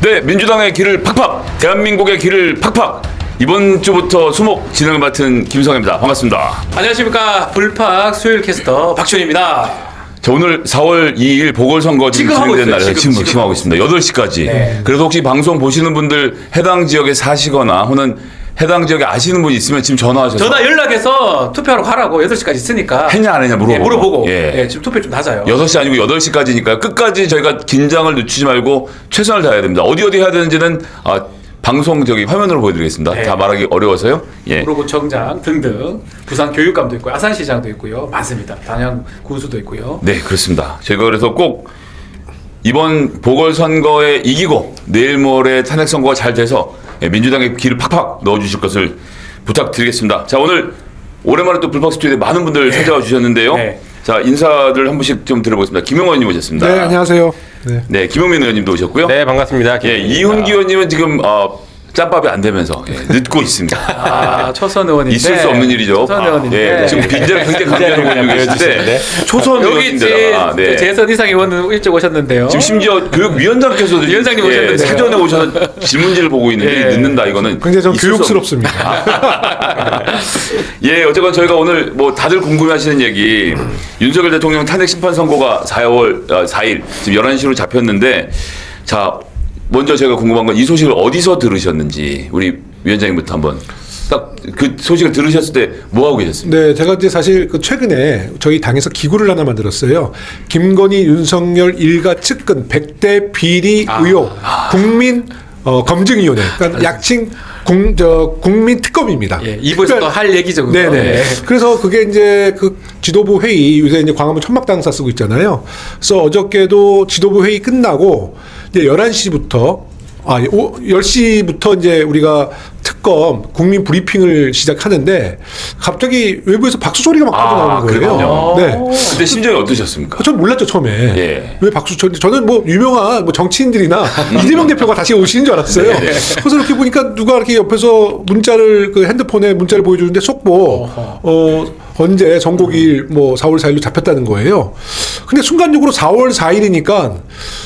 네, 민주당의 길을 팍팍, 대한민국의 길을 팍팍. 이번 주부터 수목 진행을 맡은 김성입니다. 반갑습니다. 안녕하십니까. 불팍 수요일 캐스터 박준입니다. 자, 오늘 4월 2일 보궐선거 지금 진행된 날에서 지금 하고 있습니다. 8시까지. 네. 그래서 혹시 방송 보시는 분들 해당 지역에 사시거나 혹은 해당 지역에 아시는 분이 있으면 지금 전화하셔서 전화 연락해서 투표하러 가라고 8시까지 있으니까 했냐 안 했냐 물어보고. 물어보고. 예. 예, 지금 투표 좀 낮아요. 6시 아니고 8시까지니까요. 끝까지 저희가 긴장을 늦추지 말고 최선을 다해야 됩니다. 어디 해야 되는지는 방송 화면으로 보여드리겠습니다. 네. 다 말하기 어려워서요. 예. 무로구청장 등등 부산 교육감도 있고요. 아산시장도 있고요. 많습니다. 단양 군수도 있고요. 네, 그렇습니다. 제가 그래서 꼭 이번 보궐선거에 이기고 내일 모레 탄핵 선거가 잘 돼서 민주당의 길을 팍팍 넣어주실 것을 부탁드리겠습니다. 자, 오늘 오랜만에 또 불팍 스튜디오에 많은 분들 찾아와 주셨는데요. 네. 자, 인사들 한 분씩 좀 들어보겠습니다. 김영호 의원님 오셨습니다. 네, 안녕하세요. 네, 김용민 의원님도 오셨고요. 네, 반갑습니다. 예, 이훈기 의원님은 지금 짬밥이 안 되면서 늦고 있습니다. 초선 의원인데 있을 수 없는 일이죠. 초선 의원인데 예, 지금 빈자를 굉장히 강조하는 보이고 계신데 초선 여기 이제 의원인데다가 재선 이상 의원은 일찍 오셨는데요. 지금 심지어 교육위원장께서도 위원장님 오셨는데요. 사전에 오셔서 질문지를 보고 있는데 늦는다 이거는 굉장히 좀 교육스럽습니다. 예, 어쨌건 저희가 오늘 뭐 다들 궁금해하시는 얘기 윤석열 대통령 탄핵 심판 선고가 4월 4일 지금 11시로 잡혔는데 자 먼저 제가 궁금한 건 이 소식을 어디서 들으셨는지 우리 위원장님부터 한번 딱 그 소식을 들으셨을 때 뭐 하고 계셨습니까? 네, 제가 이제 사실 최근에 저희 당에서 기구를 하나 만들었어요. 김건희, 윤석열 일가 측근 100대 비리 의혹 국민 검증위원회. 그러니까 약칭 국민 특검입니다. 예, 이부에서 또 할 얘기죠. 그거. 네네. 네. 그래서 그게 이제 그 지도부 회의 요새 이제 광화문 천막당사 쓰고 있잖아요. 그래서 어저께도 지도부 회의 끝나고 이제 11시부터 10시부터 이제 우리가 특검 국민 브리핑을 시작하는데 갑자기 외부에서 박수 소리가 막 터져나오는 거예요. 네. 그때 심정이 어떠셨습니까? 전 몰랐죠 처음에. 예. 왜 박수 쳐? 저는 뭐 유명한 정치인들이나 이재명 대표가 다시 오시는 줄 알았어요. 네. 그래서 이렇게 보니까 누가 이렇게 옆에서 문자를 핸드폰에 문자를 보여주는데 속보 언제 선고일 4월 4일로 잡혔다는 거예요. 근데 순간적으로 4월 4일이니까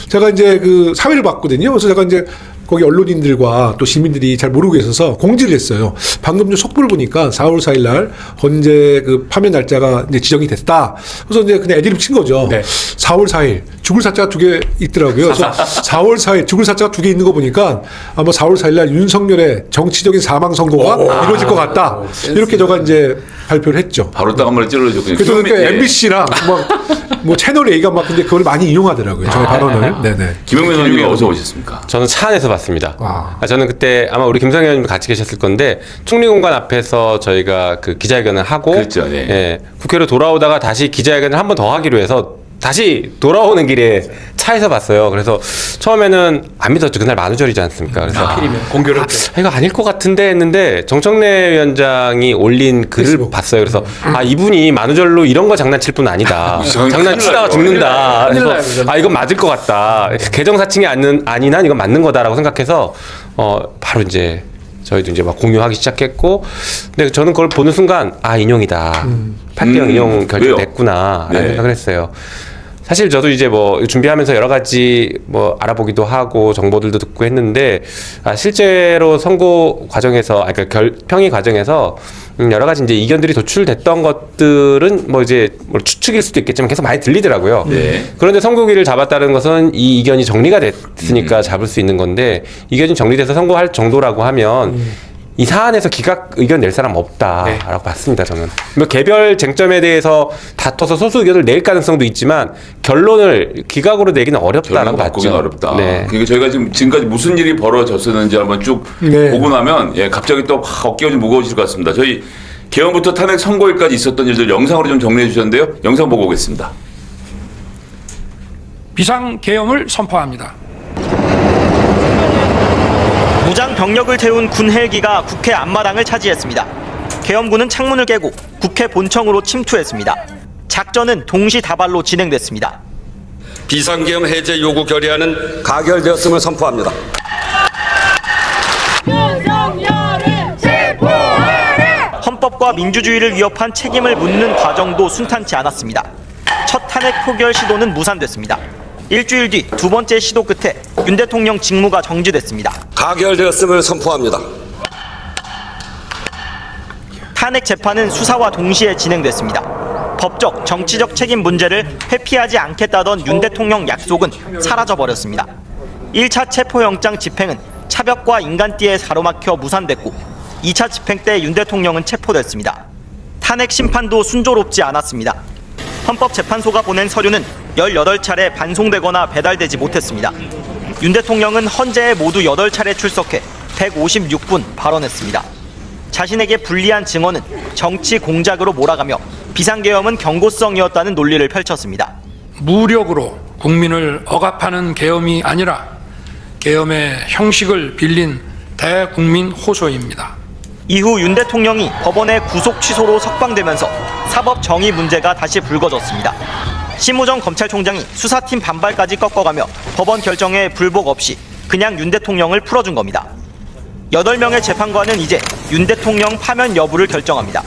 제가 이제 그 사회를 봤거든요. 그래서 제가 이제 거기 언론인들과 또 시민들이 잘 모르고 있어서 공지를 했어요. 방금 좀 속보를 보니까 4월 4일 날 헌재 그 파면 날짜가 이제 지정이 됐다. 그래서 이제 그냥 애드립 친 거죠. 네. 4월 4일 죽을 사자가 2개 있더라고요. 그래서 4월 4일 죽을 사자가 2개 있는 거 보니까 아마 4월 4일 날 윤석열의 정치적인 사망 선고가 이루어질 것 같다. 이렇게 제가 이제 발표를 했죠. 바로 딱 한 번에 찔러줬군요. 그래서 그러니까 MBC랑 뭐 채널 A가 막 근데 그걸 많이 이용하더라고요. 저의 발언을. 네네. 김용민 의원님이 어디서 오셨습니까? 저는 차 안에서 봤습니다. 와. 저는 그때 아마 우리 김성현 의원님도 같이 계셨을 건데 충리공관 앞에서 저희가 그 기자회견을 하고 그렇죠, 네. 예, 국회로 돌아오다가 다시 기자회견을 한 번 더 하기로 해서 다시 돌아오는 길에 차에서 봤어요. 그래서 처음에는 안 믿었죠. 그날 만우절이지 않습니까? 그래서 하필이면 공교롭게. 이거 아닐 것 같은데 했는데 정청래 위원장이 올린 글을 페이스북. 봤어요. 그래서 이분이 만우절로 이런 거 장난칠 분 아니다. 장난치다가 죽는다. 큰일 나요, 그래서 큰일 이건 맞을 것 같다. 개정사칭이 아닌 한 이건 맞는 거다라고 생각해서 바로 이제 저희도 이제 막 공유하기 시작했고, 근데 저는 그걸 보는 순간 인용이다. 8대0 인용 결정됐구나라는 네. 생각을 했어요. 사실 저도 이제 준비하면서 여러 가지 알아보기도 하고 정보들도 듣고 했는데 실제로 선고 과정에서 그러니까 평의 과정에서 여러 가지 이제 이견들이 도출됐던 것들은 이제 추측일 수도 있겠지만 계속 많이 들리더라고요. 네. 그런데 선고기를 잡았다는 것은 이 이견이 정리가 됐으니까 잡을 수 있는 건데 이견이 정리돼서 선고할 정도라고 하면 이 사안에서 기각 의견 낼 사람 없다라고 봤습니다. 저는 개별 쟁점에 대해서 다퉈서 소수 의견을 낼 가능성도 있지만 결론을 기각으로 내기는 어렵다라고 바꾸기는 봤죠. 어렵다. 네. 그러니까 저희가 지금까지 무슨 일이 벌어졌었는지 한번 쭉 네. 보고 나면 갑자기 또 어깨가 좀 무거워질 것 같습니다. 저희 개헌부터 탄핵 선고일까지 있었던 일들 영상으로 좀 정리해 주셨는데요. 영상 보고 오겠습니다. 비상계엄을 선포합니다. 무장 병력을 태운 군 헬기가 국회 앞마당을 차지했습니다. 계엄군은 창문을 깨고 국회 본청으로 침투했습니다. 작전은 동시다발로 진행됐습니다. 비상계엄 해제 요구 결의안은 가결되었음을 선포합니다. 헌법과 민주주의를 위협한 책임을 묻는 과정도 순탄치 않았습니다. 첫 탄핵 표결 시도는 무산됐습니다. 일주일 뒤 두 번째 시도 끝에 윤 대통령 직무가 정지됐습니다. 가결되었음을 선포합니다. 탄핵 재판은 수사와 동시에 진행됐습니다. 법적, 정치적 책임 문제를 회피하지 않겠다던 윤 대통령 약속은 사라져버렸습니다. 1차 체포영장 집행은 차벽과 인간띠에 가로막혀 무산됐고 2차 집행 때 윤 대통령은 체포됐습니다. 탄핵 심판도 순조롭지 않았습니다. 헌법재판소가 보낸 서류는 18차례 반송되거나 배달되지 못했습니다. 윤 대통령은 헌재에 모두 8차례 출석해 156분 발언했습니다. 자신에게 불리한 증언은 정치 공작으로 몰아가며 비상계엄은 경고성이었다는 논리를 펼쳤습니다. 무력으로 국민을 억압하는 계엄이 아니라 계엄의 형식을 빌린 대국민 호소입니다. 이후 윤 대통령이 법원의 구속 취소로 석방되면서 사법 정의 문제가 다시 불거졌습니다. 심우정 검찰총장이 수사팀 반발까지 꺾어가며 법원 결정에 불복 없이 그냥 윤 대통령을 풀어준 겁니다. 8명의 재판관은 이제 윤 대통령 파면 여부를 결정합니다.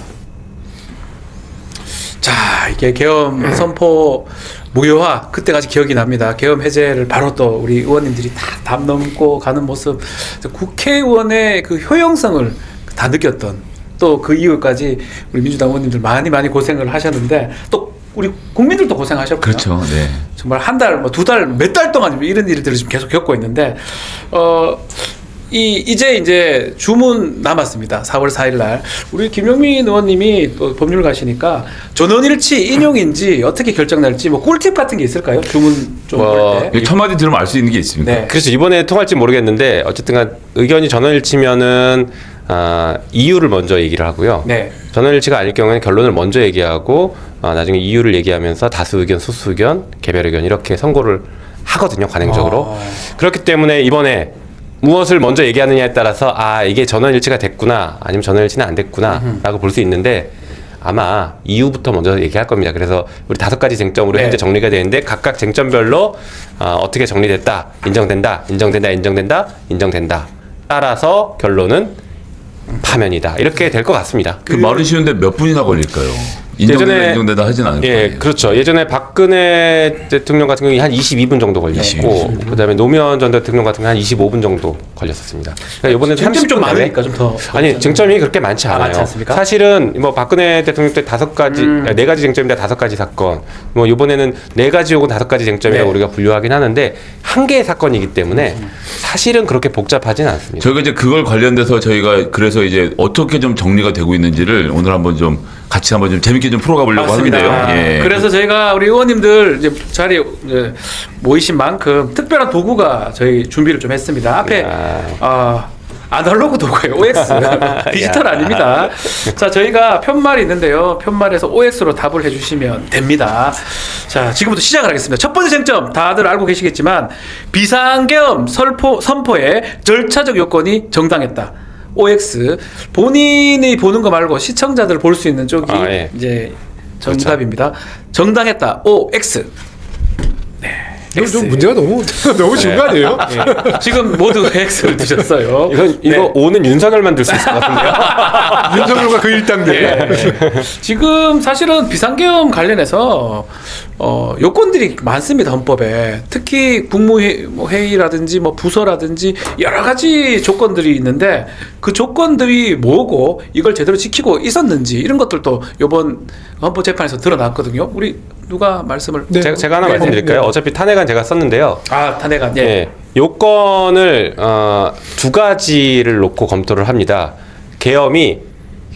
자, 이게 계엄 선포 무효화 그때까지 기억이 납니다. 계엄 해제를 바로 또 우리 의원님들이 다 담 넘고 가는 모습, 국회의원의 그 효용성을 다 느꼈던, 또 그 이후까지 우리 민주당 의원님들 많이 고생을 하셨는데 또 우리 국민들도 고생하셨고요. 그렇죠. 네. 정말 한 달, 뭐 2달, 몇 달 동안 이런 일들을 지금 계속 겪고 있는데 이제 주문 남았습니다. 4월 4일 날 우리 김용민 의원님이 또 법률가시니까 전원일치 인용인지 어떻게 결정날지 뭐 꿀팁 같은 게 있을까요? 주문 좀 볼 때. 첫 마디 들으면 알 수 있는 게 있습니까? 네. 그래서 이번에 통할지 모르겠는데 어쨌든 의견이 전원일치면은 이유를 먼저 얘기를 하고요. 네. 전원일치가 아닐 경우에는 결론을 먼저 얘기하고 나중에 이유를 얘기하면서 다수 의견, 소수 의견, 개별 의견 이렇게 선고를 하거든요. 관행적으로. 그렇기 때문에 이번에 무엇을 먼저 얘기하느냐에 따라서 이게 전원일치가 됐구나 아니면 전원일치는 안 됐구나 라고 볼 수 있는데 아마 이유부터 먼저 얘기할 겁니다. 그래서 우리 5가지 쟁점으로 네. 현재 정리가 되는데 각각 쟁점별로 어떻게 정리됐다, 인정된다, 인정된다, 인정된다, 인정된다. 따라서 결론은 파면이다. 이렇게 될 것 같습니다. 그 말은 쉬운데 몇 분이나 걸릴까요? 인정된다, 인정된다 하진 않을 거예요. 예, 그렇죠. 예전에 박근혜 대통령 같은 경우에 한 22분 정도 걸렸고, 그다음에 노무현 전 대통령 같은 경우에 한 25분 정도 걸렸었습니다. 그러니까 이번에 쟁점이 좀 많으니까 좀 더. 아니, 쟁점이 그렇게 많지 않아요. 많지 않습니까? 사실은 뭐 박근혜 대통령 때 5가지, 4가지 쟁점인데 5가지 사건, 뭐 이번에는 4가지 혹은 5가지 쟁점이라고 우리가 분류하긴 하는데 한 개의 사건이기 때문에 사실은 그렇게 복잡하진 않습니다. 저희가 이제 그걸 관련돼서 저희가 그래서 이제 어떻게 좀 정리가 되고 있는지를 오늘 한번 좀 같이 한번 좀 재밌게 좀 풀어가 보려고 맞습니다. 하는데요. 예. 그래서 저희가 우리 의원님들 이제 자리에 모이신 만큼 특별한 도구가 저희 준비를 좀 했습니다. 앞에 아날로그 도구예요. OX. 디지털 아닙니다. 자, 저희가 편말이 있는데요. 편말에서 OX로 답을 해주시면 됩니다. 자, 지금부터 시작을 하겠습니다. 첫 번째 쟁점 다들 알고 계시겠지만 비상계엄 선포의 절차적 요건이 정당했다. OX. 본인이 보는 거 말고 시청자들 볼 수 있는 쪽이 예. 이제 정답입니다. 정당했다. OX. 이거 좀 문제가 너무 쉬운 거 아니에요? 예. 지금 모두 X를 드셨어요. 이거 O는 윤석열만 들 수 있을 것 같은데요. 윤석열과 그 일당들. 지금 사실은 비상계엄 관련해서 요건들이 많습니다. 헌법에. 특히 국무회의라든지 뭐 부서라든지 여러 가지 조건들이 있는데 그 조건들이 뭐고 이걸 제대로 지키고 있었는지 이런 것들도 이번 헌법재판에서 드러났거든요. 우리 누가 말씀을 네. 제가 하나 네. 말씀드릴까요? 네. 어차피 탄핵안 제가 썼는데요. 탄핵안. 예. 요건을 2가지를 놓고 검토를 합니다. 계엄이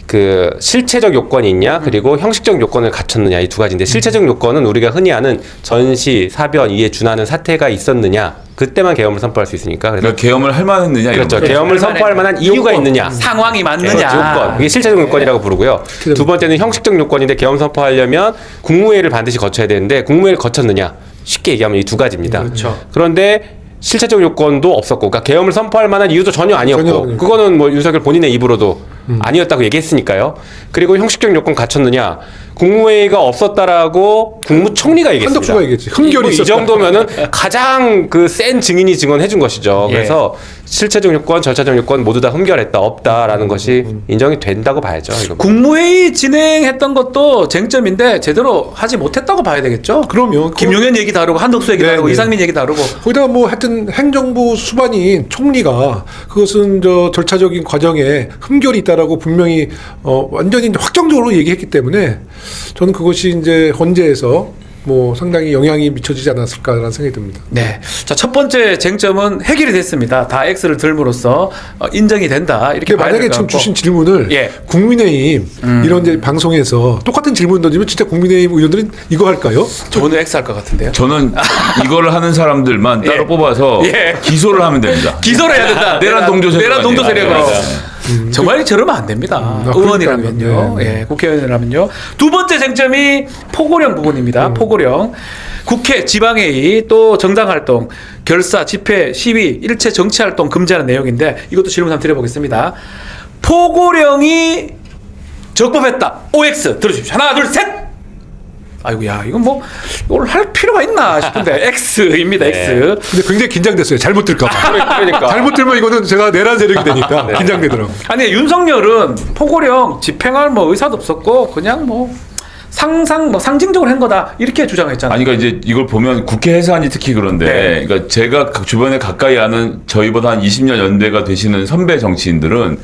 그 실체적 요건이 있냐 그리고 형식적 요건을 갖췄느냐 이 2가지인데 실체적 요건은 우리가 흔히 아는 전시, 사변 이에 준하는 사태가 있었느냐 그때만 계엄을 선포할 수 있으니까 그래서 그러니까 계엄을 할 만했느냐 이런 그렇죠. 거죠. 계엄을 선포할 만한 이유가 요건, 있느냐 상황이 맞느냐 요건 이게 실체적 요건이라고 부르고요. 두 번째는 형식적 요건인데 계엄 선포하려면 국무회의를 반드시 거쳐야 되는데 국무회의를 거쳤느냐 쉽게 얘기하면 이 2가지입니다. 그렇죠. 그런데 실체적 요건도 없었고, 그러니까 계엄을 선포할 만한 이유도 전혀 아니었고, 그거는 뭐 윤석열 본인의 입으로도 아니었다고 얘기했으니까요. 그리고 형식적 요건 갖췄느냐? 국무회의가 없었다라고 국무총리가 얘기했습니다. 한덕수가 얘기했지. 흠결이 이 있었다. 정도면은 가장 그 센 증인이 증언해 준 것이죠. 예. 그래서 실체적 요건, 절차적 요건 모두 다 흠결했다, 없다라는 것이 인정이 된다고 봐야죠. 이거. 국무회의 진행했던 것도 쟁점인데 제대로 하지 못했다고 봐야 되겠죠. 그럼요. 김용현 얘기 다르고 한덕수 얘기 네, 다르고 네. 이상민 얘기 다르고. 거기다가 뭐 하여튼 행정부 수반인 총리가 그것은 저 절차적인 과정에 흠결이 있다라고 분명히 완전히 이제 확정적으로 얘기했기 때문에 저는 그것이 이제 헌재에서 뭐 상당히 영향이 미쳐지지 않았을까라는 생각이 듭니다. 네. 자, 첫 번째 쟁점은 해결이 됐습니다. 다 X를 들므로써 인정이 된다. 이렇게 근데 봐야 만약에 될것 지금 같고. 주신 질문을 예. 국민의힘 이런 이제 방송에서 똑같은 질문 던지면 진짜 국민의힘 의원들은 이거 할까요? 저는 X 할 것 같은데요. 저는 이거를 하는 사람들만 따로 예. 뽑아서 예. 기소를 하면 됩니다. 기소를 해야 된다. 내란 동조 세력 내란 동조 아니에요? 세력으로. 네. 정말 저러면 안 됩니다. 의원이라면요. 그러니까요. 네. 예, 국회의원이라면요. 두 번째 쟁점이 포고령 부분입니다. 포고령. 국회, 지방회의, 또 정당활동, 결사, 집회, 시위, 일체 정치활동 금지하는 내용인데 이것도 질문 한번 드려보겠습니다. 포고령이 적법했다. OX 들어주십시오. 하나, 둘, 셋. 아이고야, 이건 뭐 이걸 할 필요가 있나 싶은데 X입니다. X. 근데 굉장히 긴장됐어요. 잘못 들까봐. 그러니까. 잘못 들면 이거는 제가 내란 세력이 되니까 긴장되더라고요. 아니 윤석열은 포고령 집행할 뭐 의사도 없었고 그냥 뭐 상징적으로 한 거다 이렇게 주장했잖아요. 아니, 그러니까 이제 이걸 보면 국회 해산이 특히 그런데, 네. 그러니까 제가 주변에 가까이 아는 저희보다 한 20년 연대가 되시는 선배 정치인들은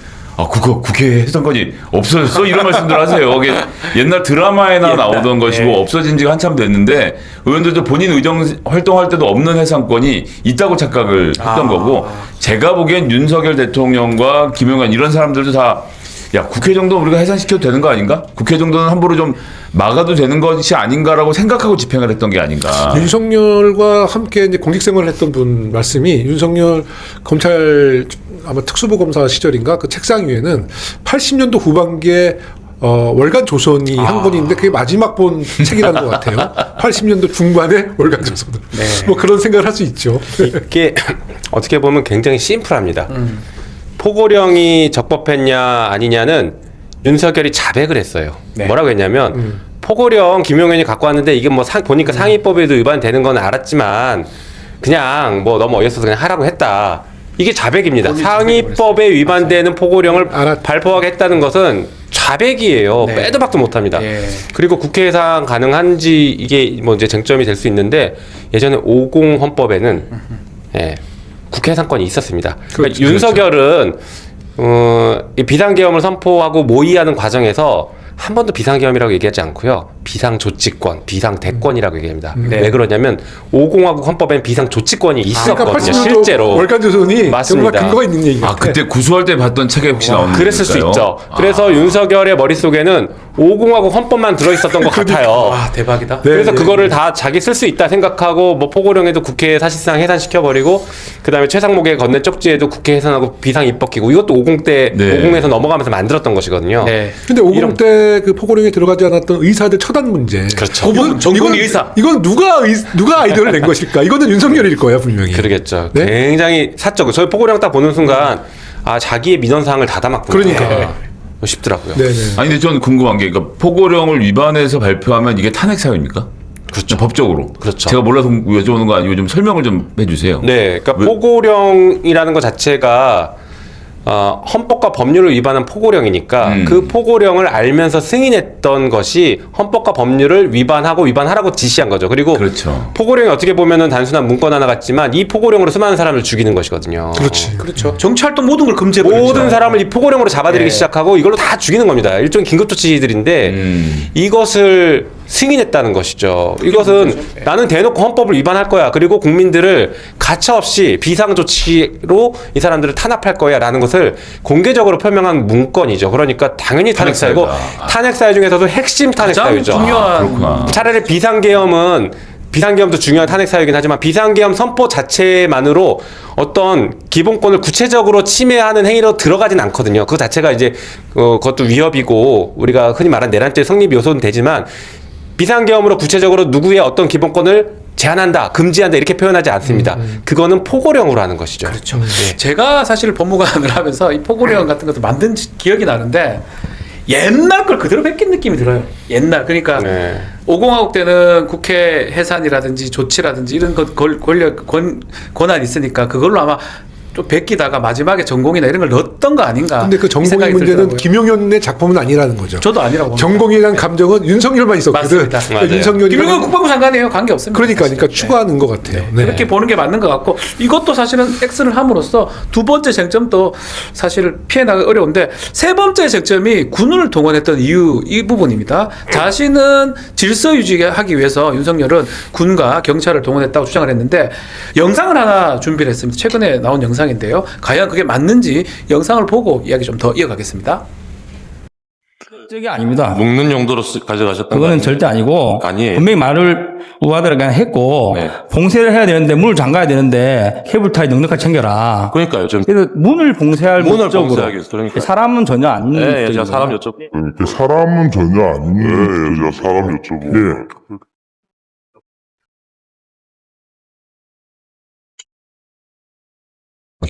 그거 국회 해산권이 없어졌어? 이런 말씀들 하세요. 이게 옛날 드라마에나 나오던 것이고 예. 없어진 지가 한참 됐는데 의원들도 본인 의정 활동할 때도 없는 해산권이 있다고 착각을 했던 거고 제가 보기엔 윤석열 대통령과 김용현 이런 사람들도 다 야, 국회 정도는 우리가 해산시켜도 되는 거 아닌가? 국회 정도는 함부로 좀 막아도 되는 것이 아닌가라고 생각하고 집행을 했던 게 아닌가. 윤석열과 함께 이제 공직 생활을 했던 분 말씀이 윤석열 검찰 아마 특수부 검사 시절인가 그 책상 위에는 80년도 후반기에 월간 조선이 한 권인데 그게 마지막 본 책이라는 것 같아요. 80년도 중반에 월간 조선은. 뭐 그런 생각을 할 수 있죠. 이게 어떻게 보면 굉장히 심플합니다. 포고령이 적법했냐 아니냐는 윤석열이 자백을 했어요. 네. 뭐라고 했냐면 포고령 김용현이 갖고 왔는데 이게 뭐 보니까 상위법에도 위반되는 건 알았지만 그냥 뭐 너무 어이없어서 그냥 하라고 했다. 이게 자백입니다. 상위법에 위반되는 포고령을 발표하겠다는 것은 자백이에요. 네. 빼도 박도 못합니다. 예. 그리고 국회 해상 가능한지 이게 뭐 이제 쟁점이 될 수 있는데 예전에 50 헌법에는 예, 국회 해상권이 있었습니다. 그러니까 그렇죠. 윤석열은 이 비상계엄을 선포하고 모의하는 과정에서 한 번도 비상계엄이라고 얘기하지 않고요. 비상조치권, 비상대권이라고 얘기합니다. 네. 왜 그러냐면 50하고 헌법엔 비상조치권이 있었거든요. 그러니까 80년도 실제로. 월간 조선이 맞습니다. 정말 근거가 있는 얘기예요. 그때 구수할 때 봤던 책에 혹시 나오는 그랬을 수 건가요? 있죠. 그래서 윤석열의 머릿속에는 50하고 헌법만 들어있었던 것 같아요. 와 대박이다. 네. 그래서 그거를 다 자기 쓸 수 있다 생각하고 뭐 포고령에도 국회 사실상 해산시켜버리고 그다음에 최상목에 건넨 쪽지에도 국회 해산하고 비상 입법기구 이것도 50때 네. 50에서 넘어가면서 만들었던 것이거든요. 네. 근데 50 때 그 포고령에 들어가지 않았던 의사들 처단 문제. 그렇죠. 그 부분 전공의 의사. 이건 누가 아이디어를 낸 것일까? 이거는 윤석열일 거야 분명히. 그러겠죠. 네? 굉장히 사적. 저희 포고령 딱 보는 순간 자기의 민원사항을 다 담았구나. 그러니까요. 싶더라고요. 네네. 아니 근데 저는 궁금한 게 그러니까 포고령을 위반해서 발표하면 이게 탄핵 사유입니까? 그렇죠. 법적으로. 그렇죠. 제가 몰라서 여쭤보는 거 아니고 좀 설명을 좀 해주세요. 네, 그러니까 왜- 포고령이라는 것 자체가 헌법과 법률을 위반한 포고령이니까 그 포고령을 알면서 승인했던 것이 헌법과 법률을 위반하라고 지시한 거죠. 그리고 그렇죠. 포고령이 어떻게 보면은 단순한 문건 하나 같지만 이 포고령으로 수많은 사람을 죽이는 것이거든요. 그렇지. 그렇죠. 정치활동 모든 걸 금지해버렸죠. 모든 사람을 이 포고령으로 잡아들이기 네. 시작하고 이걸로 다 죽이는 겁니다. 일종의 긴급조치들인데 이것을 승인했다는 것이죠. 이것은 나는 대놓고 헌법을 위반할 거야. 그리고 국민들을 가차없이 비상조치로 이 사람들을 탄압할 거야. 라는 것을 공개적으로 표명한 문건이죠. 그러니까 당연히 탄핵사유고 탄핵사유다. 탄핵사유 중에서도 핵심 가장 탄핵사유죠. 중요한 그렇구나. 차라리 비상계엄도 중요한 탄핵사유이긴 하지만 비상계엄 선포 자체만으로 어떤 기본권을 구체적으로 침해하는 행위로 들어가진 않거든요. 그 자체가 이제 그것도 위협이고 우리가 흔히 말하는 내란죄 성립 요소는 되지만 비상계엄으로 구체적으로 누구의 어떤 기본권을 제한한다, 금지한다 이렇게 표현하지 않습니다. 그거는 포고령으로 하는 것이죠. 그렇죠. 제가 사실 법무관을 하면서 이 포고령 같은 것도 만든 기억이 나는데 옛날 걸 그대로 뺏긴 느낌이 들어요. 옛날 그러니까 네. 5공화국 때는 국회 해산이라든지 조치라든지 이런 것 권한이 있으니까 그걸로 아마 좀 베끼다가 마지막에 전공이나 이런 걸 넣었던 거 아닌가. 근데 그 이 전공의 생각이 문제는 들더라고요. 김용현의 작품은 아니라는 거죠. 저도 아니라고 봅니다. 전공이라는 감정은 윤석열만 있었거든. 맞습니다. 그러니까 맞아요. 윤석열이 김용현 국방부 장관이에요. 관계 없습니다. 그러니까 추가하는 것 같아요. 네. 그렇게 보는 게 맞는 것 같고 이것도 사실은 X를 함으로써 두 번째 쟁점도 사실 피해나기 어려운데 세 번째 쟁점이 군을 동원했던 이유 이 부분입니다. 자신은 질서 유지하기 위해서 윤석열은 군과 경찰을 동원했다고 주장을 했는데 영상을 하나 준비를 했습니다. 최근에 나온 영상인데요. 과연 그게 맞는지 영상을 보고 이야기 좀 더 이어가겠습니다. 적이 아닙니다. 먹는 용도로 가져가셨던 거 그거는 아니에요? 절대 아니고 아니에요. 분명히 말을 우하더라 그냥 했고 네. 봉쇄를 해야 되는데 문을 잠가야 되는데 케이블타이 넉넉하게 챙겨라. 그러니까요. 좀 그래서 문을 봉쇄할 문을 목적으로 봉쇄하기 위해서 그러니까. 사람은 전혀 안 예, 제가 목적인 사람 거예요. 여쭤. 사람은 전혀 아닌 제가 사람 여쭤보고 예.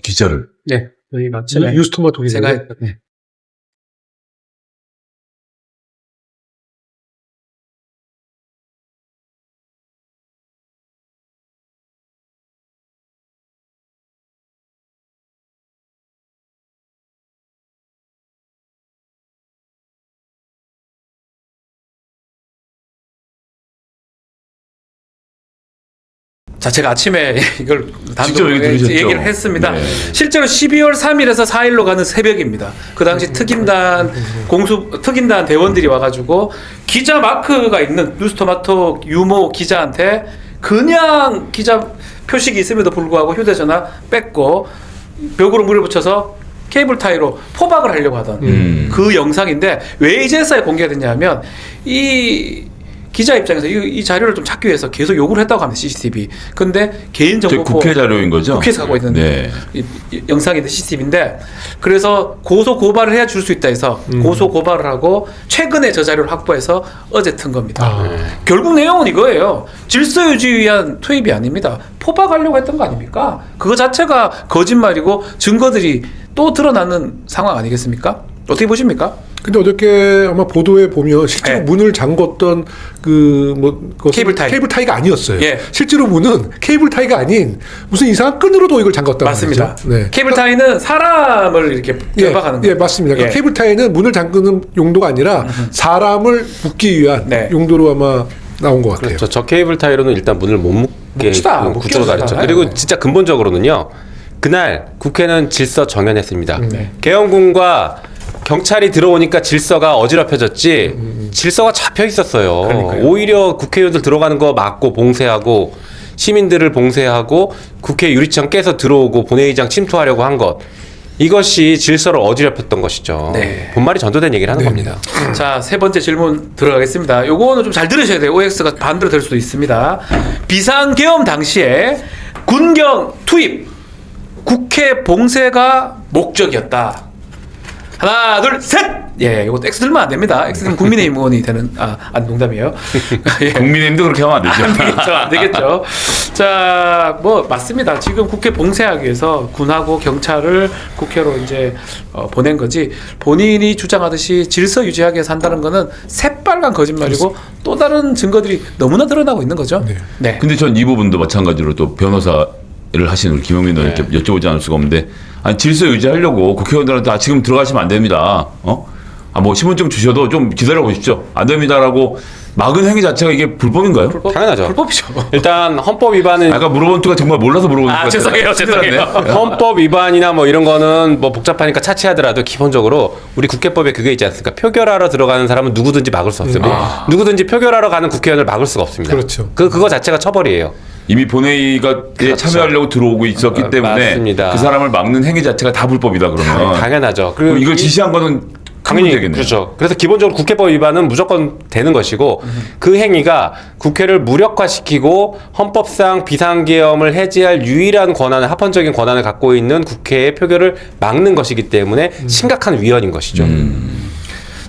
기자를. 네, 저희 마침에 뉴스토마토 기자. 제가 했던 네. 자, 제가 아침에 이걸 직접 단독으로 얘기 들으셨죠? 얘기를 했습니다. 네. 실제로 12월 3일에서 4일로 가는 새벽입니다. 그 당시 특임단 특임단 대원들이 와가지고 기자 마크가 있는 뉴스토마토 유모 기자한테 그냥 기자 표식이 있음에도 불구하고 휴대전화 뺏고 벽으로 물을 붙여서 케이블 타이로 포박을 하려고 하던 그 영상인데 왜 이제서야 공개가 됐냐면 이 기자 입장에서 이 자료를 좀 찾기 위해서 계속 요구를 했다고 합니다. CCTV. 근데 개인정보 국회 자료인 거죠? 국회에서 갖고 있는 네. 이 영상인데 CCTV인데 그래서 고소 고발을 해야 줄 수 있다 해서 고소 고발을 하고 최근에 저 자료를 확보해서 어제 튼 겁니다. 결국 내용은 이거예요. 질서 유지 위한 투입이 아닙니다. 포박하려고 했던 거 아닙니까? 그거 자체가 거짓말이고 증거들이 또 드러나는 상황 아니겠습니까? 어떻게 보십니까? 근데 어저께 아마 보도에 보면 실제로 네. 문을 잠궜던 케이블 타이가 아니었어요. 예. 실제로 문은 케이블 타이가 아닌 무슨 이상한 끈으로도 이걸 잠궜단 맞습니다. 말이죠. 네. 케이블 타이는 사람을 이렇게 결박하는 거예요. 예, 맞습니다. 그러니까 예. 케이블 타이는 문을 잠그는 용도가 아니라 사람을 묶기 위한 네. 용도로 아마 나온 것 같아요. 그렇죠. 저 케이블 타이로는 일단 문을 못 묶게 묶지도 않아. 구조로 묶여서 다녔죠. 하잖아요. 그리고 진짜 근본적으로는요. 그날 국회는 질서 정연했습니다. 네. 계엄군과 경찰이 들어오니까 질서가 어지럽혀졌지 질서가 잡혀 있었어요. 그러니까요. 오히려 국회의원들 들어가는 거 막고 봉쇄하고 시민들을 봉쇄하고 국회 유리창 깨서 들어오고 본회의장 침투하려고 한 것. 이것이 질서를 어지럽혔던 것이죠. 네. 본말이 전도된 얘기를 하는 겁니다. 자, 세 번째 질문 들어가겠습니다. 요거는 좀 잘 들으셔야 돼요. OX가 반대로 될 수도 있습니다. 비상계엄 당시에 군경 투입, 국회 봉쇄가 목적이었다. 하나, 둘, 셋! 예, 이것도 X 들면 안 됩니다. X 들면 국민의힘 의원이 되는, 농담이에요. 예. 국민의힘도 그렇게 하면 안 되죠. 안 되겠죠. 안 되겠죠. 자, 뭐, 맞습니다. 지금 국회 봉쇄하기 위해서 군하고 경찰을 국회로 이제 보낸 거지 본인이 주장하듯이 질서 유지하기 위해서 한다는 거는 새빨간 거짓말이고 또 다른 증거들이 너무나 드러나고 있는 거죠. 네. 근데 전 이 부분도 마찬가지로 또 변호사를 하시는 우리 김용민 의원님께 여쭤보지 않을 수가 없는데 아니 질서 유지하려고 국회의원들한테 지금 들어가시면 안 됩니다. 뭐 신분증 주셔도 좀 기다려 보십시오. 안 됩니다라고 막은 행위 자체가 이게 불법인가요? 당연하죠. 불법이죠. 일단 헌법 위반은 아까 물어본 투가 정말 몰라서 물어본 것 같아요. 죄송해요. 헌법 위반이나 뭐 이런 거는 뭐 복잡하니까 차치하더라도 기본적으로 우리 국회법에 그게 있지 않습니까? 표결하러 들어가는 사람은 누구든지 막을 수 없어요. 누구든지 표결하러 가는 국회의원을 막을 수가 없습니다. 그렇죠. 그거 자체가 처벌이에요. 이미 본회의가 참여하려고 들어오고 있었기 때문에 맞습니다. 그 사람을 막는 행위 자체가 다 불법이다 그러면. 당연하죠. 그럼 이걸 지시한 거는 큰 당연히 문제겠네요. 그렇죠. 그래서 기본적으로 국회법 위반은 무조건 되는 것이고 그 행위가 국회를 무력화시키고 헌법상 비상계엄을 해제할 유일한 권한을 합헌적인 권한을 갖고 있는 국회의 표결을 막는 것이기 때문에 심각한 위헌인 것이죠.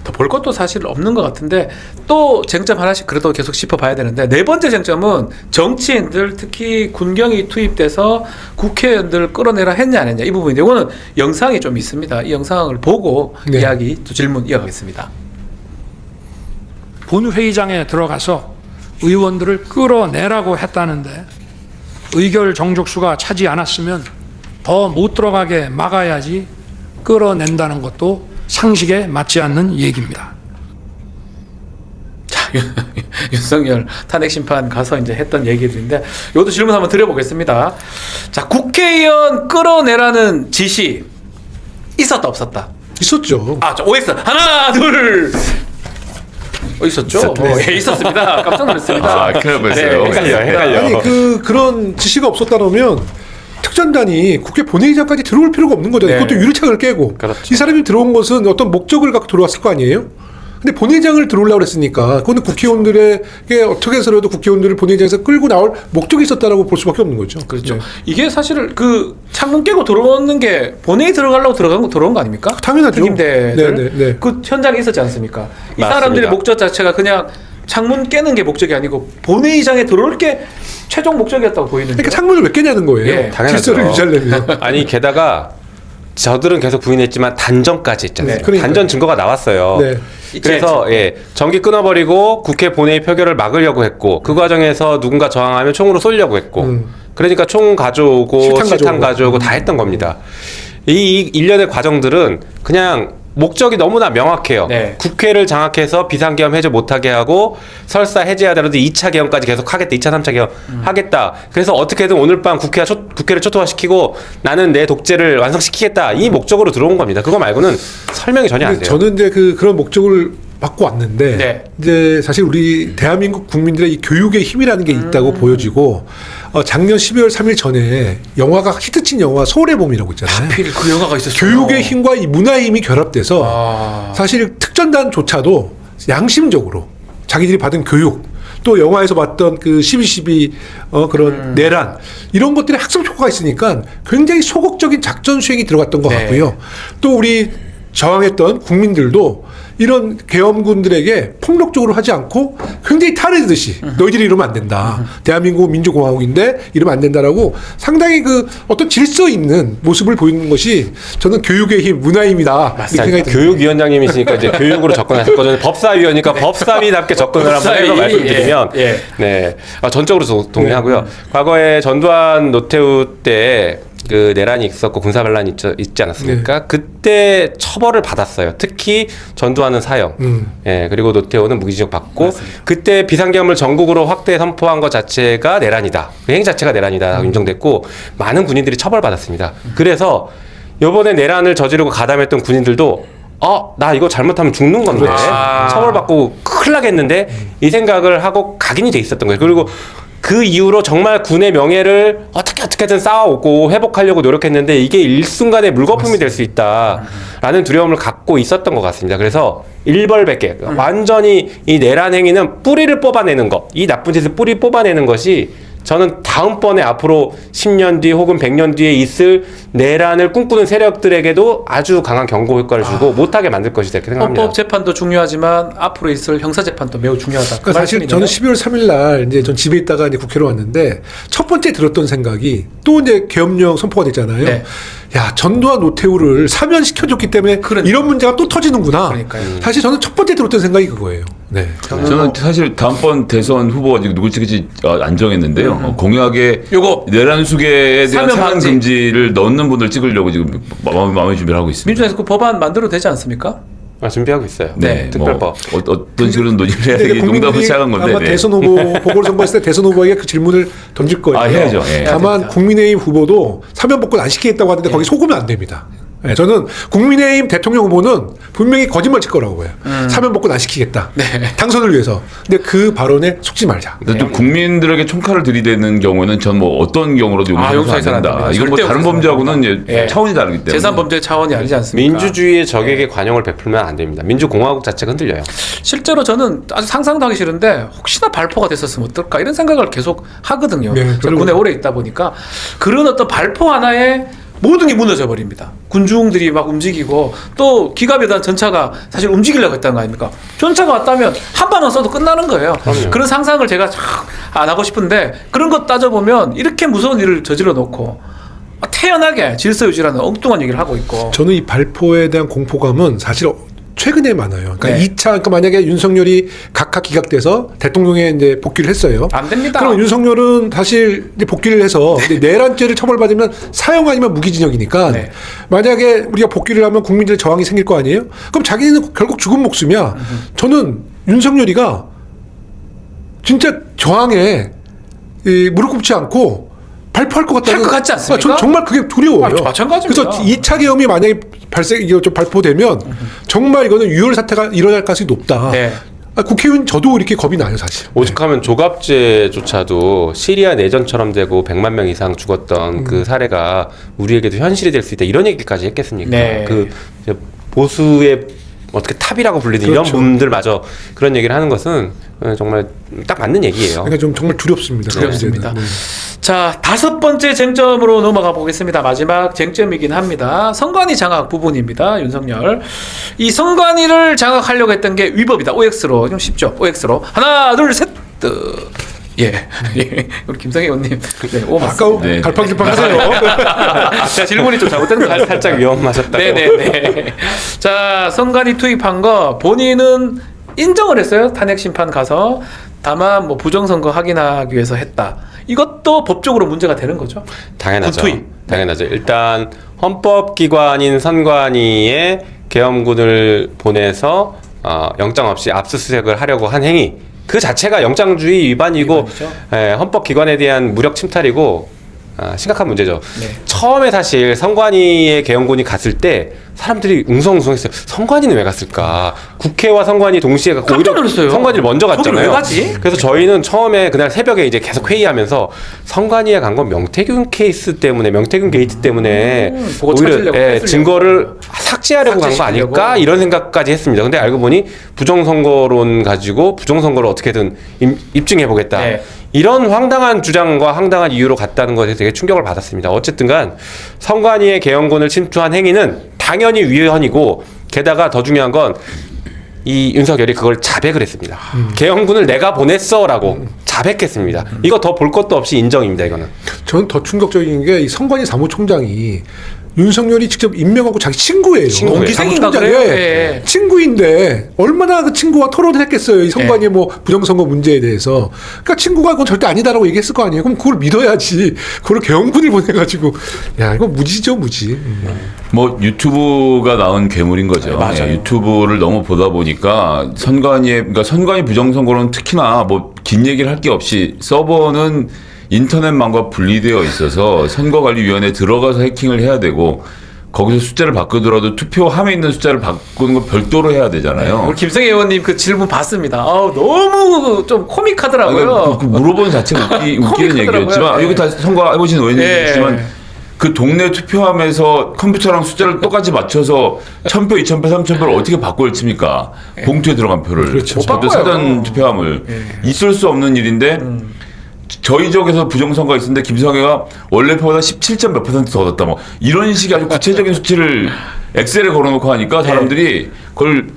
더 볼 것도 사실 없는 것 같은데 또 쟁점 하나씩 그래도 계속 짚어봐야 되는데 네 번째 쟁점은 정치인들 특히 군경이 투입돼서 국회의원들 끌어내라 했냐 안 했냐 이 부분인데 이거는 영상이 좀 있습니다. 이 영상을 보고 네. 이야기 또 질문 이어가겠습니다. 본회의장에 들어가서 의원들을 끌어내라고 했다는데 의결 정족수가 차지 않았으면 더 못 들어가게 막아야지 끌어낸다는 것도 상식에 맞지 않는 얘기입니다. 자, 윤석열 탄핵 심판 가서 이제 했던 얘기들인데 이것도 질문 한번 드려보겠습니다. 자, 국회의원 끌어내라는 지시 있었다 없었다? 있었죠. 아, OX 하나 둘. 있었죠? 예, 있었습니다. 깜짝 놀랐습니다. 아, 큰일 났어요. 헷갈려. 아니 그런 지시가 없었다면 특전단이 국회 본회의장까지 들어올 필요가 없는 거잖아요. 네. 그것도 유리창을 깨고 그렇죠. 이 사람이 들어온 것은 어떤 목적을 갖고 들어왔을 거 아니에요? 근데 본회의장을 들어오려고 그랬으니까 그거는 국회의원들에게 어떻게 해서라도 국회의원들을 본회의장에서 끌고 나올 목적이 있었다라고 볼 수밖에 없는 거죠. 그렇죠. 네. 이게 사실 그 창문 깨고 들어오는 게 본회의 들어가려고 들어온 거 아닙니까? 당연하죠. 특임대들 네, 네, 네. 그 현장에 있었지 않습니까? 이 맞습니다. 사람들의 목적 자체가 그냥 창문 깨는 게 목적이 아니고 본회의장에 들어올 게 최종 목적이었다고 보이는데. 그러니까 창문을 왜 깨냐는 거예요. 예, 당연하죠. 질서를 유지하려면. 아니 게다가 저들은 계속 부인했지만 단전까지 했잖아요. 네, 그러니까요. 단전 증거가 나왔어요. 네. 그래서 전기 끊어버리고 국회 본회의 표결을 막으려고 했고 그 과정에서 누군가 저항하면 총으로 쏘려고 했고 그러니까 총 가져오고 실탄 실탄 가져오고. 가져오고 다 했던 겁니다. 이 일련의 과정들은 그냥 목적이 너무나 명확해요. 네. 국회를 장악해서 비상계엄 해제 못하게 하고 설사 해제하더라도 2차 계엄까지 계속 하겠다. 2차, 3차 계엄 하겠다. 그래서 어떻게든 오늘 밤 국회를 초토화시키고 나는 내 독재를 완성시키겠다. 이 목적으로 들어온 겁니다. 그거 말고는 설명이 전혀 안 돼요. 저는 이제 그런 목적을 받고 왔는데 네. 이제 사실 우리 대한민국 국민들의 이 교육의 힘이라는 게 있다고 보여지고 작년 12월 3일 전에 영화가 히트친 영화 서울의 봄이라고 있잖아요. 하필 그 영화가 있었어요. 교육의 힘과 이 문화의 힘이 결합돼서 사실 특전단조차도 양심적으로 자기들이 받은 교육 또 영화에서 봤던 그 12.12 그런 내란 이런 것들의 학습 효과가 있으니까 굉장히 소극적인 작전 수행이 들어갔던 것 네. 같고요. 또 우리 저항했던 국민들도 이런 계엄군들에게 폭력적으로 하지 않고 굉장히 탈의듯이 너희들이 이러면 안 된다. 대한민국 민주공화국인데 이러면 안 된다라고 상당히 그 어떤 질서 있는 모습을 보이는 것이 저는 교육의 힘, 문화의 힘이다. 이렇게 생각이 듭니다. 교육위원장님이시니까 이제 교육으로 접근하셨거든요. 법사위원이니까 법사위답게 접근을 한번 해서 법사위, 말씀드리면, 예. 네, 전적으로 동의하고요. 과거에 전두환 노태우 때 그 내란이 있었고 군사 반란이 있지 않았습니까? 그때 처벌을 받았어요. 특히 전두환은 사형, 예, 그리고 노태우는 무기징역 받고 그때 비상계엄을 전국으로 확대 선포한 것 자체가 내란이다. 그 행위 자체가 내란이다 인정됐고 많은 군인들이 처벌받았습니다. 그래서 이번에 내란을 저지르고 가담했던 군인들도 나 이거 잘못하면 죽는 건데 처벌받고 큰일 나겠는데 이 생각을 하고 각인이 돼 있었던 거예요. 그리고 그 이후로 정말 군의 명예를 어떻게든 쌓아오고 회복하려고 노력했는데 이게 일순간에 물거품이 될 수 있다라는 두려움을 갖고 있었던 것 같습니다. 그래서 일벌백계 완전히 이 내란 행위는 뿌리를 뽑아내는 것, 이 나쁜 짓을 뿌리 뽑아내는 것이 저는 다음번에 앞으로 10년 뒤 혹은 100년 뒤에 있을 내란을 꿈꾸는 세력들에게도 아주 강한 경고 효과를 주고 못하게 만들 것이다 이렇게 생각합니다. 헌법 재판도 중요하지만 앞으로 있을 형사 재판도 매우 중요하다. 그러니까 사실 저는 12월 3일 날 이제 전 집에 있다가 이제 국회로 왔는데 첫 번째 들었던 생각이 또 이제 계엄령 선포가 됐잖아요. 네. 야, 전두환 노태우를 사면시켜줬기 때문에 이런 문제가 또 터지는구나. 그러니까요. 사실 저는 첫 번째 들었던 생각이 그거예요. 네. 저는 사실 다음번 대선 후보가 지금 누굴 찍을지 안 정했는데요. 공약에 요거 내란 수계에 대한 사면 사면 방지. 금지를 넣는 분들 찍으려고 지금 마음의 준비를 하고 있습니다. 민주당에서 그 법안 만들어도 되지 않습니까? 준비하고 있어요. 네, 특별법. 뭐 어떤 식으로 논의를 해야 근데 되기 농담으로 시작한 건데. 아마 네. 대선 후보 보궐선거했을 때 대선 후보에게 그 질문을 던질 거예요. 해야죠. 예. 다만 국민의힘 후보도 사면 복권 안 시키겠다고 하는데 거기 속으면 안 됩니다. 네, 저는 국민의힘 대통령 후보는 분명히 거짓말 칠 거라고 봐요. 사면 복권 안 시키겠다. 당선을 위해서. 근데 그 발언에 속지 말자. 근데 또 국민들에게 총칼을 들이대는 경우에는 전 뭐 어떤 경우로도 용서해서는 안 된다. 이건 뭐 절대 다른 용서해서는 범죄하고는 이제 예. 차원이 다르기 때문에. 재산 범죄 차원이 아니지 않습니까? 민주주의의 적에게 관용을 베풀면 안 됩니다. 민주공화국 자체가 흔들려요. 실제로 저는 아주 상상도 하기 싫은데 혹시나 발포가 됐었으면 어떨까 이런 생각을 계속 하거든요. 네, 제가 그리고- 군에 오래 있다 보니까 그런 어떤 발포 하나에 모든 게 무너져 버립니다. 군중들이 막 움직이고 또 기갑에 대한 전차가 사실 움직이려고 했다는 거 아닙니까? 전차가 왔다면 한 발만 쏴도 끝나는 거예요. 그런 상상을 제가 참 안 하고 싶은데 그런 것 따져보면 이렇게 무서운 일을 저질러 놓고 태연하게 질서 유지라는 엉뚱한 얘기를 하고 있고 저는 이 발포에 대한 공포감은 사실 최근에 많아요. 그러니까 네. 2차, 그러니까 만약에 윤석열이 각각 기각돼서 대통령에 이제 복귀를 했어요. 안 됩니다. 그럼 윤석열은 사실 이제 복귀를 해서 이제 내란죄를 처벌받으면 사형 아니면 무기징역이니까 네. 만약에 우리가 복귀를 하면 국민들의 저항이 생길 거 아니에요? 그럼 자기는 결국 죽은 목숨이야. 저는 윤석열이가 진짜 저항에 무릎 꿇지 않고 발포할 것 같다는 것 같지 않습니까? 전 정말 그게 두려워요. 아, 마찬가지입니다. 그래서 2차 계엄이 만약에 이게 좀 발포되면 정말 이거는 유혈 사태가 일어날 가능성이 높다. 네. 국회의원 저도 이렇게 겁이 나요, 사실. 오죽하면 조갑제조차도 시리아 내전처럼 되고 100만 명 이상 죽었던 그 사례가 우리에게도 현실이 될 수 있다 이런 얘기까지 했겠습니까? 네. 그 이제 보수의 어떻게 탑이라고 불리는 그렇죠. 이런 분들마저 그런 얘기를 하는 것은 정말 딱 맞는 얘기예요. 그러니까 좀 정말 두렵습니다. 두렵습니다. 네. 자, 5번째 쟁점으로 넘어가 보겠습니다. 마지막 쟁점이긴 합니다. 선관위 장악 부분입니다. 윤석열. 이 선관위를 장악하려고 했던 게 위법이다. OX로. 좀 쉽죠? OX로. 하나, 둘, 셋. 예. 예. 우리 김성희 의원님. 네, 오 아까 맞습니다. 네. 갈팡질팡 하세요. 제가 질문이 좀 잘못된 것 같아요. 살짝 위험하셨다고. 네네네. 자, 선관위 투입한 거 본인은 인정을 했어요. 탄핵 심판 가서. 다만 뭐 부정선거 확인하기 위해서 했다. 이것도 법적으로 문제가 되는 거죠. 당연하죠. 투입. 당연하죠. 일단 헌법기관인 선관위에 계엄군을 보내서 영장 없이 압수수색을 하려고 한 행위 그 자체가 영장주의 위반이고 헌법기관에 대한 무력 침탈이고 심각한 문제죠. 네. 처음에 사실 선관위에 계엄군이 갔을 때 사람들이 웅성웅성했어요. 선관위는 왜 갔을까? 국회와 선관위 동시에 갔고 깜짝 오히려 놀랐어요. 선관위를 먼저 거길 갔잖아요. 왜 가지? 그래서 저희는 처음에 그날 새벽에 이제 계속 회의하면서 선관위에 간 건 명태균 케이스 때문에 명태균 게이트 때문에 그거 오히려 찾으려고, 뺏으려고. 증거를 삭제하려고 간 거 아닐까 삭제시키려고. 이런 생각까지 했습니다. 근데 알고 보니 부정선거론 가지고 부정선거를 어떻게든 입증해 보겠다. 네. 이런 황당한 주장과 황당한 이유로 갔다는 것에 되게 충격을 받았습니다. 어쨌든간 선관위의 계엄군을 침투한 행위는 당연히 위헌이고 게다가 더 중요한 건 이 윤석열이 그걸 자백을 했습니다. 계엄군을 내가 보냈어라고 자백했습니다. 이거 더 볼 것도 없이 인정입니다. 이거는. 저는 더 충격적인 게 이 선관위 사무총장이 윤석열이 직접 임명하고 자기 친구예요. 친구예요. 동기생인가 사무총장이. 그래요? 예. 친구인데 얼마나 그 친구와 토론을 했겠어요. 이 선관위의 뭐 부정선거 문제에 대해서. 그러니까 친구가 그건 절대 아니다라고 얘기했을 거 아니에요. 그럼 그걸 믿어야지. 그걸 계엄군을 보내가지고 야 이거 무지죠 무지. 뭐 유튜브가 나온 괴물인 거죠. 맞아요. 예, 유튜브를 너무 보다 보니까 그러니까 선관위 부정선거는 특히나 뭐 긴 얘기를 할 게 없이 서버는 인터넷망과 분리되어 있어서 선거관리위원회에 들어가서 해킹을 해야 되고 거기서 숫자를 바꾸더라도 투표함에 있는 숫자를 바꾸는 거 별도로 해야 되잖아요. 우리 김성희 의원님 그 질문 봤습니다. 너무 좀 코믹하더라고요. 그 물어보는 자체가 웃기는 코믹하더라고요. 얘기였지만 네. 여기 다 선거해보신 의원님이시지만 네. 그 동네 투표함에서 컴퓨터랑 숫자를 똑같이 맞춰서 1000표, 2000표, 3000표를 어떻게 바꿔 칩니까? 봉투에 들어간 표를. 그렇죠. 못 저도 바꿔요. 사전 투표함을. 있을 수 없는 일인데 저희 지역에서 부정선거가 있었는데 김성애가 원래 표보다 17점 몇 % 더 얻었다. 뭐 이런 식의 아주 구체적인 수치를 엑셀에 걸어놓고 하니까 사람들이 그걸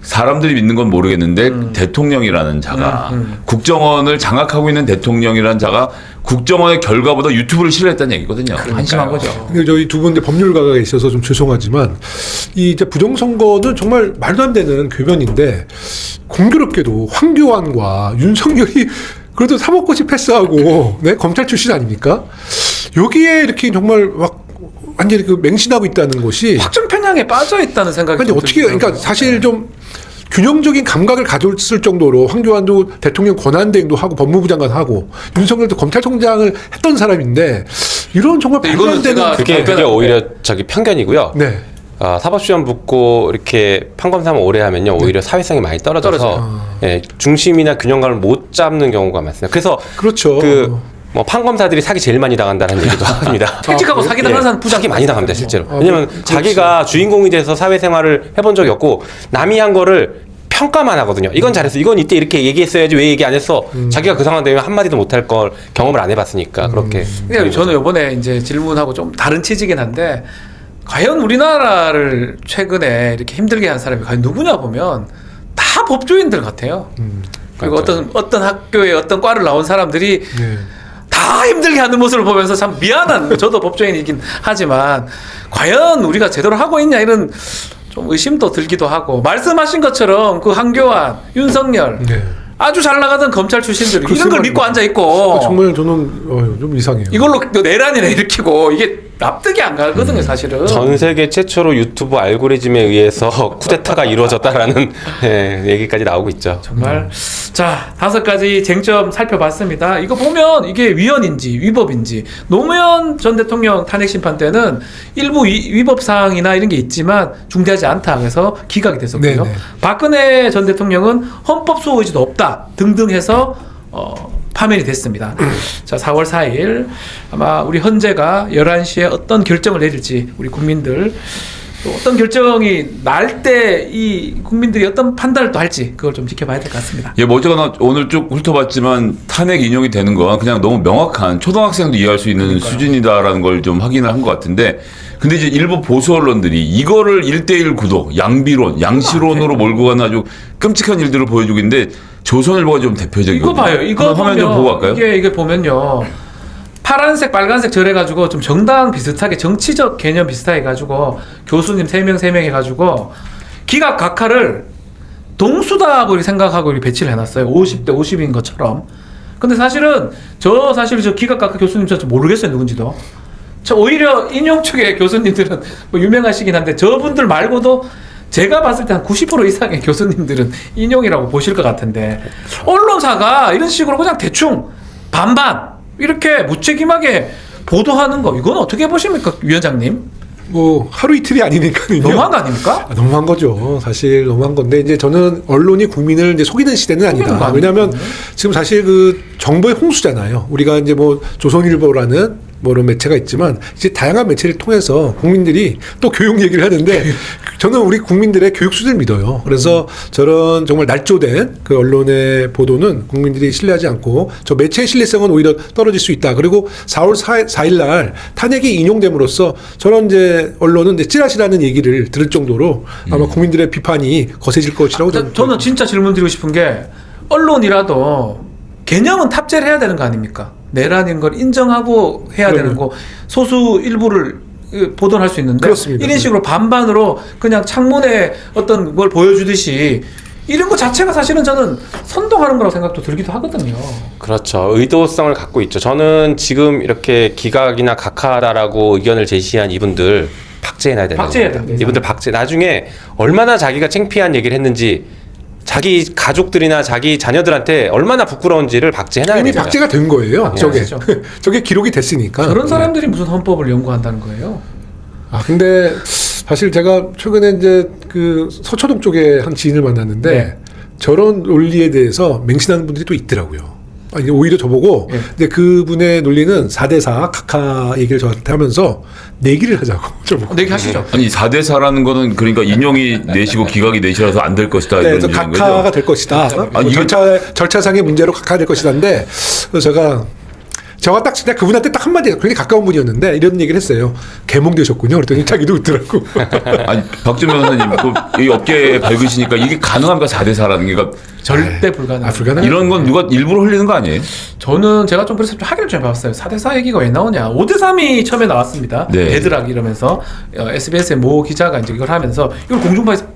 사람들이 믿는 건 모르겠는데 대통령이라는 자가 국정원을 장악하고 있는 대통령이라는 자가 국정원의 결과보다 유튜브를 신뢰했다는 얘기거든요. 한심한 거죠. 근데 저희 두 분 법률가가 있어서 좀 죄송하지만 이 이제 부정선거는 정말 말도 안 되는 궤변인데 공교롭게도 황교안과 윤석열이 그래도 3억 고시 패스하고 네 검찰 출신 아닙니까? 여기에 이렇게 정말 막 완전히 그 맹신하고 있다는 것이 확정 편향에 빠져 있다는 생각이 근데 좀 어떻게 들더라고요. 그러니까 사실 좀 균형적인 감각을 가졌을 정도로 황교안도 대통령 권한대행도 하고 법무부 장관 하고 윤석열도 검찰총장을 했던 사람인데 이런 정말 말도 이거는 안 되는 제가 그게 오히려 저기 편견이고요. 네. 사법시험 붙고 이렇게 판검사만 오래 하면요 오히려 사회성이 많이 떨어져서 중심이나 균형감을 못 잡는 경우가 많습니다. 그래서 그렇죠. 뭐 판검사들이 사기 제일 많이 당한다는 얘기도 합니다. 택직하고 사기 당하는 사람 부장 사기 많이 당합니다 실제로. 아, 왜냐면 그렇지. 자기가 주인공이 돼서 사회생활을 해본 적이 없고 남이 한 거를 평가만 하거든요. 이건 잘했어. 이건 이때 이렇게 얘기했어야지 왜 얘기 안 했어. 자기가 그 상황 되면 한마디도 못할 걸 경험을 안 해봤으니까 그렇게. 근데 저는 이번에 이제 질문하고 좀 다른 취지긴 한데 과연 우리나라를 최근에 이렇게 힘들게 한 사람이 과연 누구냐 보면 다 법조인들 같아요. 그리고 어떤 학교에 어떤 과를 나온 사람들이 네. 다 힘들게 하는 모습을 보면서 참 미안한 저도 법조인이긴 하지만 과연 우리가 제대로 하고 있냐 이런 좀 의심도 들기도 하고 말씀하신 것처럼 그 한교안, 윤석열 네. 아주 잘 나가던 검찰 출신들이 글쎄 이런 걸 말이에요. 믿고 앉아 있고 정말 저는 좀 이상해요. 이걸로 내란이나 일으키고 이게 납득이 안 가거든요, 사실은. 전 세계 최초로 유튜브 알고리즘에 의해서 쿠데타가 이루어졌다라는 예, 얘기까지 나오고 있죠. 정말 자 5가지 쟁점 살펴봤습니다. 이거 보면 이게 위헌인지 위법인지 노무현 전 대통령 탄핵 심판 때는 일부 위법 사항이나 이런 게 있지만 중대하지 않다 그래서 기각이 됐었고요. 네네. 박근혜 전 대통령은 헌법 수호 의지도 없다 등등 해서 파면이 됐습니다. 자, 4월 4일 아마 우리 헌재가 11시에 어떤 결정을 내릴지 우리 국민들 또 어떤 결정이 날 때 이 국민들이 어떤 판단을 또 할지 그걸 좀 지켜봐야 될 것 같습니다. 예, 뭐 어쨌거나 오늘 쭉 훑어봤지만 탄핵 인용이 되는 건 그냥 너무 명확한 초등학생도 이해할 수 있는 수준이다라는 걸 좀 확인을 한 것 같은데 근데 이제 일부 보수 언론들이 이거를 1대1 구도, 양비론, 양시론으로 몰고 가는 아주 끔찍한 일들을 보여주고 있는데 조선일보가 좀 대표적이거든요. 이거 봐요. 이거 한번 화면 좀 보고 갈까요? 이게 보면요. 파란색, 빨간색 절해가지고 좀 정당 비슷하게 정치적 개념 비슷하게 해가지고 교수님 3명 해가지고 기각 각하를 동수다고 생각하고 이렇게 배치를 해놨어요. 50대 50인 것처럼. 근데 사실은 저 기각 각하 교수님 저 모르겠어요 누군지도. 저 오히려 인용 측의 교수님들은 뭐 유명하시긴 한데 저분들 말고도 제가 봤을 때 한 90% 이상의 교수님들은 인용이라고 보실 것 같은데 언론사가 이런 식으로 그냥 대충 반반 이렇게 무책임하게 보도하는 거 이건 어떻게 보십니까 위원장님? 뭐 하루 이틀이 아니니까요. 너무한 거 아닙니까? 너무한 거죠. 사실 너무한 건데 이제 저는 언론이 국민을 이제 속이는 시대는 아니다. 왜냐하면 지금 사실 그 정보의 홍수잖아요. 우리가 이제 뭐 조선일보라는 뭐 이런 매체가 있지만 이제 다양한 매체를 통해서 국민들이 또 교육 얘기를 하는데 저는 우리 국민들의 교육 수준을 믿어요. 그래서 저런 정말 날조된 그 언론의 보도는 국민들이 신뢰하지 않고 저 매체의 신뢰성은 오히려 떨어질 수 있다. 그리고 4월 4일 날 탄핵이 인용됨으로써 저런 이제 언론은 이제 찌라시라는 얘기를 들을 정도로 아마 국민들의 비판이 거세질 것이라고 저는 진짜 질문 드리고 싶은 게 언론이라도 개념은 탑재를 해야 되는 거 아닙니까? 내란인 걸 인정하고 해야 되는 거 소수 일부를 보도를 할 수 있는데 그렇습니다. 이런 식으로 반반으로 그냥 창문에 어떤 걸 보여주듯이 이런 거 자체가 사실은 저는 선동하는 거라고 생각도 들기도 하거든요. 그렇죠. 의도성을 갖고 있죠. 저는 지금 이렇게 기각이나 각하다라고 의견을 제시한 이분들 박제해놔야 된다고 박제해야 봅니다. 됩니다. 이분들 박제. 나중에 얼마나 자기가 창피한 얘기를 했는지 자기 가족들이나 자기 자녀들한테 얼마나 부끄러운지를 박제해놔야 이미 됩니다. 박제가 된 거예요. 박제하시죠. 저게 기록이 됐으니까. 그런 사람들이 무슨 헌법을 연구한다는 거예요? 아 근데 사실 제가 최근에 이제 그 서초동 쪽에 한 지인을 만났는데 네. 저런 논리에 대해서 맹신하는 분들이 또 있더라고요. 아니 오히려 저보고 네. 근데 그분의 논리는 4대4 각하 얘기를 저한테 하면서 내기를 하자고 저보고. 얘기하시죠. 아니 4대4라는 거는 그러니까 인용이 내시고 기각이 내시라서 안 될 것이다 네, 이런 그래서 얘기인 각하가 거죠. 될 것이다. 아니, 이게 절차상의 문제로 각하가 될 것이다인데 그래서 제가 딱 진짜 그분한테 딱 한마디 굉장히 가까운 분이었는데 이런 얘기를 했어요. 개몽되셨군요. 그랬더니 자기도 웃더라고. 아니 박준 변호사님 이 업계에 밝으시니까 이게 가능합니까 4대4라는 게 그러니까 절대 불가능. 불가능. 이런 건 누가 일부러 흘리는 거 아니에요? 저는 제가 좀 그래서 좀 확인을 좀 해봤어요. 4대4 얘기가 왜 나오냐. 5대3이 처음에 나왔습니다. 네. 배드락 이러면서 SBS의 모 기자가 이제 이걸 하면서 이걸 공중파에서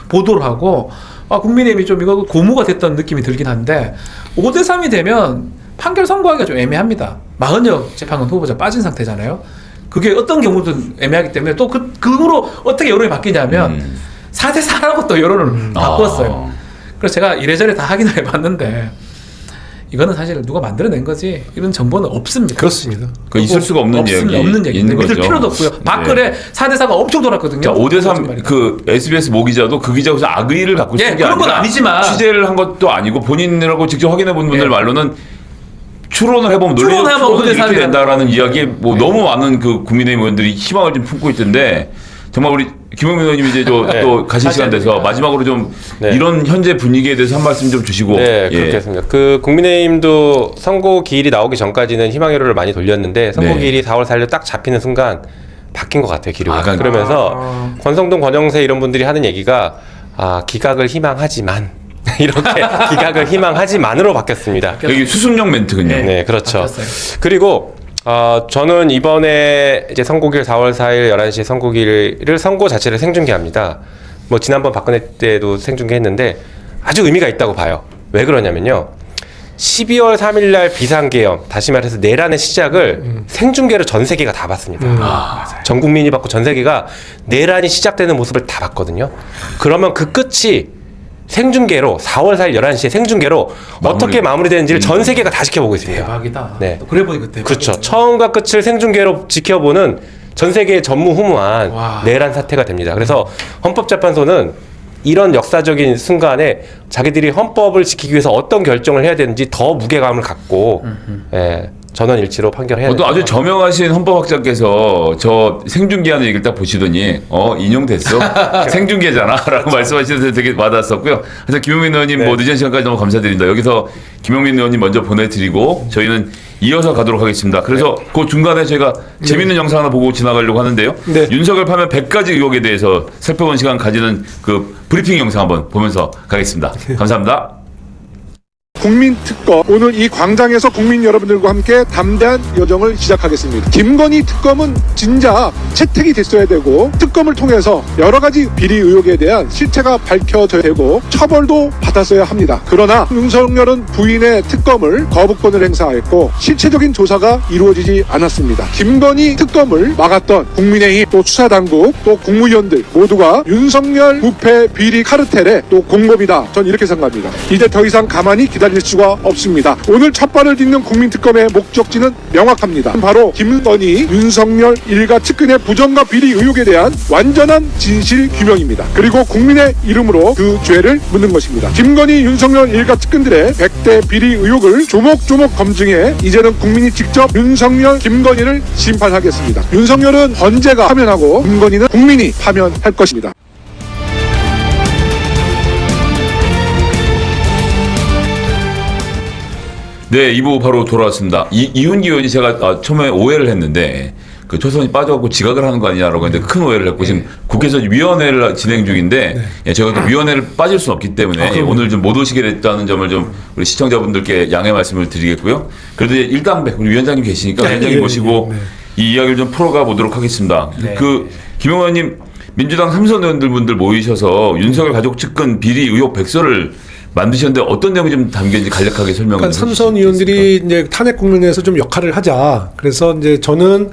보도를 하고 국민의힘이 좀 이거 고무가 됐던 느낌이 들긴 한데 5대3이 되면 판결 선고하기가 좀 애매합니다. 마흔여 재판관 후보자 빠진 상태잖아요. 그게 어떤 경우든 애매하기 때문에 또 그거로 어떻게 여론이 바뀌냐면 4대4라고 또 여론을 바꿨어요. 그래서 제가 이래저래 다 확인을 해봤는데 이거는 사실 누가 만들어낸 거지 이런 정보는 없습니다. 그렇습니다. 그 있을 수가 없는 없습니다. 이야기 없는 얘기인데 믿을 거죠. 필요도 없고요. 밖에 4대4가 엄청 돌았거든요. 자, 5대3 그 SBS 모 기자도 그 기자 무슨 악의를 갖고 예, 쓴 게 그런 건 아니라 아니지만. 취재를 한 것도 아니고 본인이라고 직접 확인해 본 분들 예. 말로는 추론을 해보면 추론해보면 논리적으로 이렇게 5대3 된다라는 이야기에 뭐 너무 많은 그 국민의힘 의원들이 희망을 좀 품고 있던데 정말 우리 김용민 의원님이 이제 또 가실 시간 돼서 마지막으로 좀 네. 이런 현재 분위기에 대해서 한 말씀 좀 주시고. 네, 그렇게 했습니다. 그 국민의힘도 선고 기일이 나오기 전까지는 희망회로를 많이 돌렸는데 선고 네. 기일이 4월 4일로 딱 잡히는 순간 바뀐 것 같아요, 기류가. 그러니까. 그러면서 권성동, 권영세 이런 분들이 하는 얘기가 기각을 희망하지만 이렇게 기각을 희망하지만으로 바뀌었습니다. 여기 수습용 멘트군요. 네, 그렇죠. 바뀌었어요. 그리고 저는 이번에 이제 선고일 4월 4일 11시에 선고일을 선고 자체를 생중계합니다. 뭐 지난번 박근혜 때도 생중계했는데 아주 의미가 있다고 봐요. 왜 그러냐면요. 12월 3일 날 비상계엄, 다시 말해서 내란의 시작을 생중계로 전 세계가 다 봤습니다. 전 국민이 봤고 전 세계가 내란이 시작되는 모습을 다 봤거든요. 그러면 그 끝이 생중계로 4월 4일 11시에 생중계로 어떻게 마무리되는지를 전 세계가 다 지켜보고 있습니다. 대박이다. 네. 또 그래 보니 그때. 그렇죠. 처음과 끝을 생중계로 지켜보는 전 세계의 전무후무한 와. 내란 사태가 됩니다. 그래서 헌법재판소는 이런 역사적인 순간에 자기들이 헌법을 지키기 위해서 어떤 결정을 해야 되는지 더 무게감을 갖고 전원일치로 판결해야 또 됩니다. 아주 저명하신 헌법학자께서 저 생중계하는 얘기를 딱 보시더니 인용됐어 생중계잖아라고 말씀하시면서 되게 와닿았었고요. 그래서 김용민 의원님 뭐 늦은 시간까지 너무 감사드립니다. 여기서 김용민 의원님 먼저 보내드리고 저희는 이어서 가도록 하겠습니다. 그래서 그 중간에 저희가 재밌는 영상 하나 보고 지나가려고 하는데요. 네. 윤석열 파면 100가지 의혹에 대해서 살펴본 시간 가지는 그 브리핑 영상 한번 보면서 가겠습니다. 감사합니다. 국민특검, 오늘 이 광장에서 국민 여러분들과 함께 담대한 여정을 시작하겠습니다. 김건희 특검은 진작 채택이 됐어야 되고 특검을 통해서 여러 가지 비리 의혹에 대한 실체가 밝혀져야 되고 처벌도 받았어야 합니다. 그러나 윤석열은 부인의 특검을 거부권을 행사했고 실체적인 조사가 이루어지지 않았습니다. 김건희 특검을 막았던 국민의힘, 또 수사당국, 또 국무위원들 모두가 윤석열 부패 비리 카르텔의 또 공범이다. 전 이렇게 생각합니다. 이제 더 이상 가만히 기다릴 수가 없습니다. 오늘 첫 발을 딛는 국민특검의 목적지는 명확합니다. 바로 김건희, 윤석열 일가 측근의 부정과 비리 의혹에 대한 완전한 진실 규명입니다. 그리고 국민의 이름으로 그 죄를 묻는 것입니다. 김건희, 윤석열 일가 측근들의 100대 비리 의혹을 조목조목 검증해 이제는 국민이 직접 윤석열, 김건희를 심판하겠습니다. 윤석열은 헌재가 파면하고 김건희는 국민이 파면할 것입니다. 네, 2부 바로 돌아왔습니다. 이훈기 의원이 제가 처음에 오해를 했는데 그 초선이 빠져갖고 지각을 하는 거 아니냐라고 했는데 큰 오해를 했고 지금 국회에서 위원회를 진행 중인데 제가 또 위원회를 빠질 수는 없기 때문에 오늘 좀 못 오시게 됐다는 점을 좀 우리 시청자분들께 양해 말씀을 드리겠고요. 그래도 이제 일당백 우리 위원장님 계시니까 위원장님 모시고 이 이야기를 좀 풀어가 보도록 하겠습니다. 그 김용 의원님 민주당 삼선 의원들 모이셔서 윤석열 가족 측근 비리 의혹 백서를 만드셨는데 어떤 내용이 좀 담겨있는지 간략하게 설명을 그러니까 삼선 의원들이 이제 탄핵 국면에서 좀 역할을 하자. 그래서 이제 저는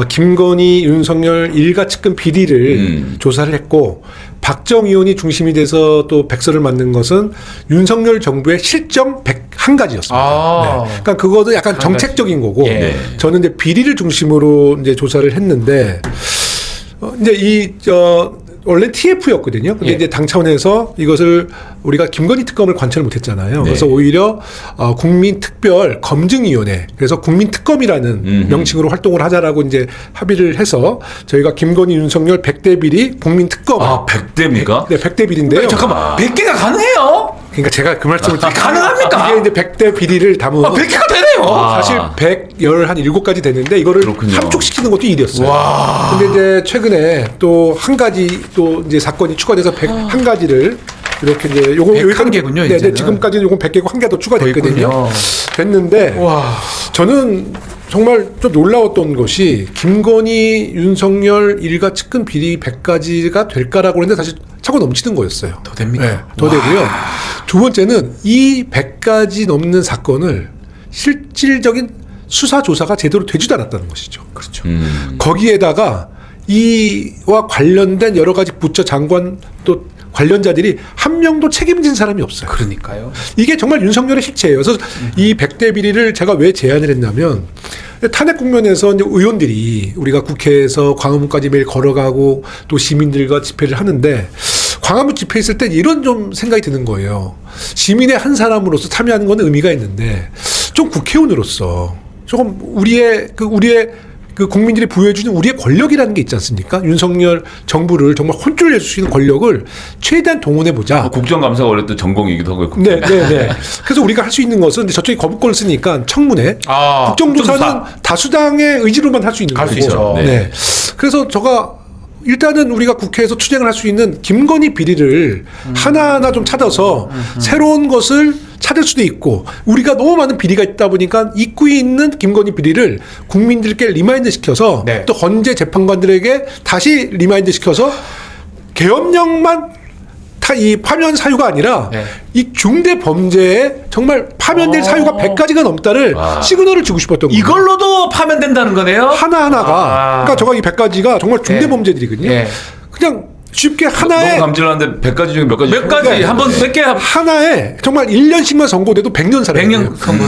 김건희, 윤석열 일가 측근 비리를 조사를 했고 박정 의원이 중심이 돼서 또 백서를 만든 것은 윤석열 정부의 실정 101가지였습니다. 네. 그러니까 그것도 약간 정책적인 거고 저는 이제 비리를 중심으로 이제 조사를 했는데 이제 원래 TF였거든요. 근데 이제 당 차원에서 이것을 우리가 김건희 특검을 관철을 못했잖아요. 그래서 오히려 국민특별 검증위원회, 그래서 국민특검이라는 명칭으로 활동을 하자라고 이제 합의를 해서 저희가 김건희, 윤석열 100대 비리 국민특검. 100대입니까? 네, 100대 비리인데요. 잠깐만, 100개가 가능해요? 그러니까 제가 그 말씀을 드릴게요. 가능합니까? 이게 이제 100대 비리를 담은 100개가 되네요. 사실 117가지 됐는데 이거를 그렇군요. 함축시키는 것도 일이었어요. 근데 이제 최근에 또 한 가지 또 이제 사건이 추가돼서 101가지를 이렇게 이제 요거 101개군요, 네, 이제는. 지금까지는 요건 100개고 한 개 더 추가됐거든요. 있군요. 됐는데 저는 정말 좀 놀라웠던 것이 김건희, 윤석열 일가 측근 비리 100가지가 될까라고 했는데 사실 차고 넘치는 거였어요. 더 됩니까? 네, 더 되고요. 두 번째는 이 100가지 넘는 사건을 실질적인 수사 조사가 제대로 되지도 않았다는 것이죠. 그렇죠. 거기에다가 이와 관련된 여러 가지 부처 장관 또 관련자들이 한 명도 책임진 사람이 없어요. 그러니까요. 이게 정말 윤석열의 실체예요. 그래서 이 100대 비리를 제가 왜 제안을 했냐면 탄핵 국면에서 이제 의원들이 우리가 국회에서 광화문까지 매일 걸어가고 또 시민들과 집회를 하는데 광화문 집회 있을 때 이런 좀 생각이 드는 거예요. 시민의 한 사람으로서 참여하는 건 의미가 있는데 좀 국회의원으로서 조금 우리의 그 국민들이 부여해주는 우리의 권력이라는 게 있지 않습니까? 윤석열 정부를 정말 혼쭐 내줄 수 있는 권력을 최대한 동원해보자. 국정감사가 원래 또 전공이기도 하고요. 네. 그래서 우리가 할 수 있는 것은 근데 저쪽이 거부권을 쓰니까 청문회, 국정조사는 다수당의 의지로만 할 수 있는 갈 수 거고. 있죠. 네. 그래서 제가 일단은 우리가 국회에서 투쟁을 할 수 있는 김건희 비리를 하나하나 좀 찾아서 새로운 것을 찾을 수도 있고 우리가 너무 많은 비리가 있다 보니까 입구에 있는 김건희 비리를 국민들께 리마인드 시켜서 네. 또 헌재 재판관들에게 다시 리마인드 시켜서 계엄령만 이 파면 사유가 아니라 네. 이 중대 범죄에 정말 파면될 사유가 100가지가 넘다를 시그널을 주고 싶었던 거예요. 이걸로도 파면된다는 거네요. 하나하나가 그러니까 저가 이 100가지가 정말 중대 네. 범죄들이거든요. 네. 그냥 쉽게 너무 하나에 감질나는데 100가지 중에 몇 가지 몇 가지 한번 100개 하나에 정말 1년씩만 선고돼도 100년 살아요. 100년 선고.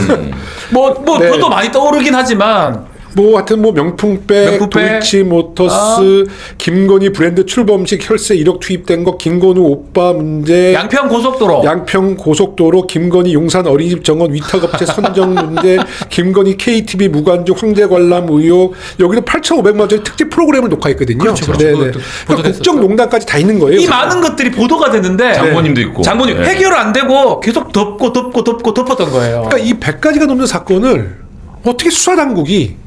뭐 네. 그것도 많이 떠오르긴 하지만 뭐 하여튼 뭐 명품백, 도이치모터스, 김건희 브랜드 출범식 혈세 1억 투입된 거, 김건우 오빠 문제, 양평 고속도로, 김건희 용산 어린이집 정원 위탁업체 선정 문제, 김건희 KTV 무관중 황제 관람 의혹, 여기는 8,500만 원짜리 특집 프로그램을 녹화했거든요. 그렇죠. 네네. 그것도 그러니까 국정농단까지 다 있는 거예요. 이 많은 것들이 보도가 됐는데 장모님도 있고. 장모님 네. 해결 안 되고 계속 덮었던 거예요. 그러니까 이 100가지가 넘는 사건을 어떻게 수사당국이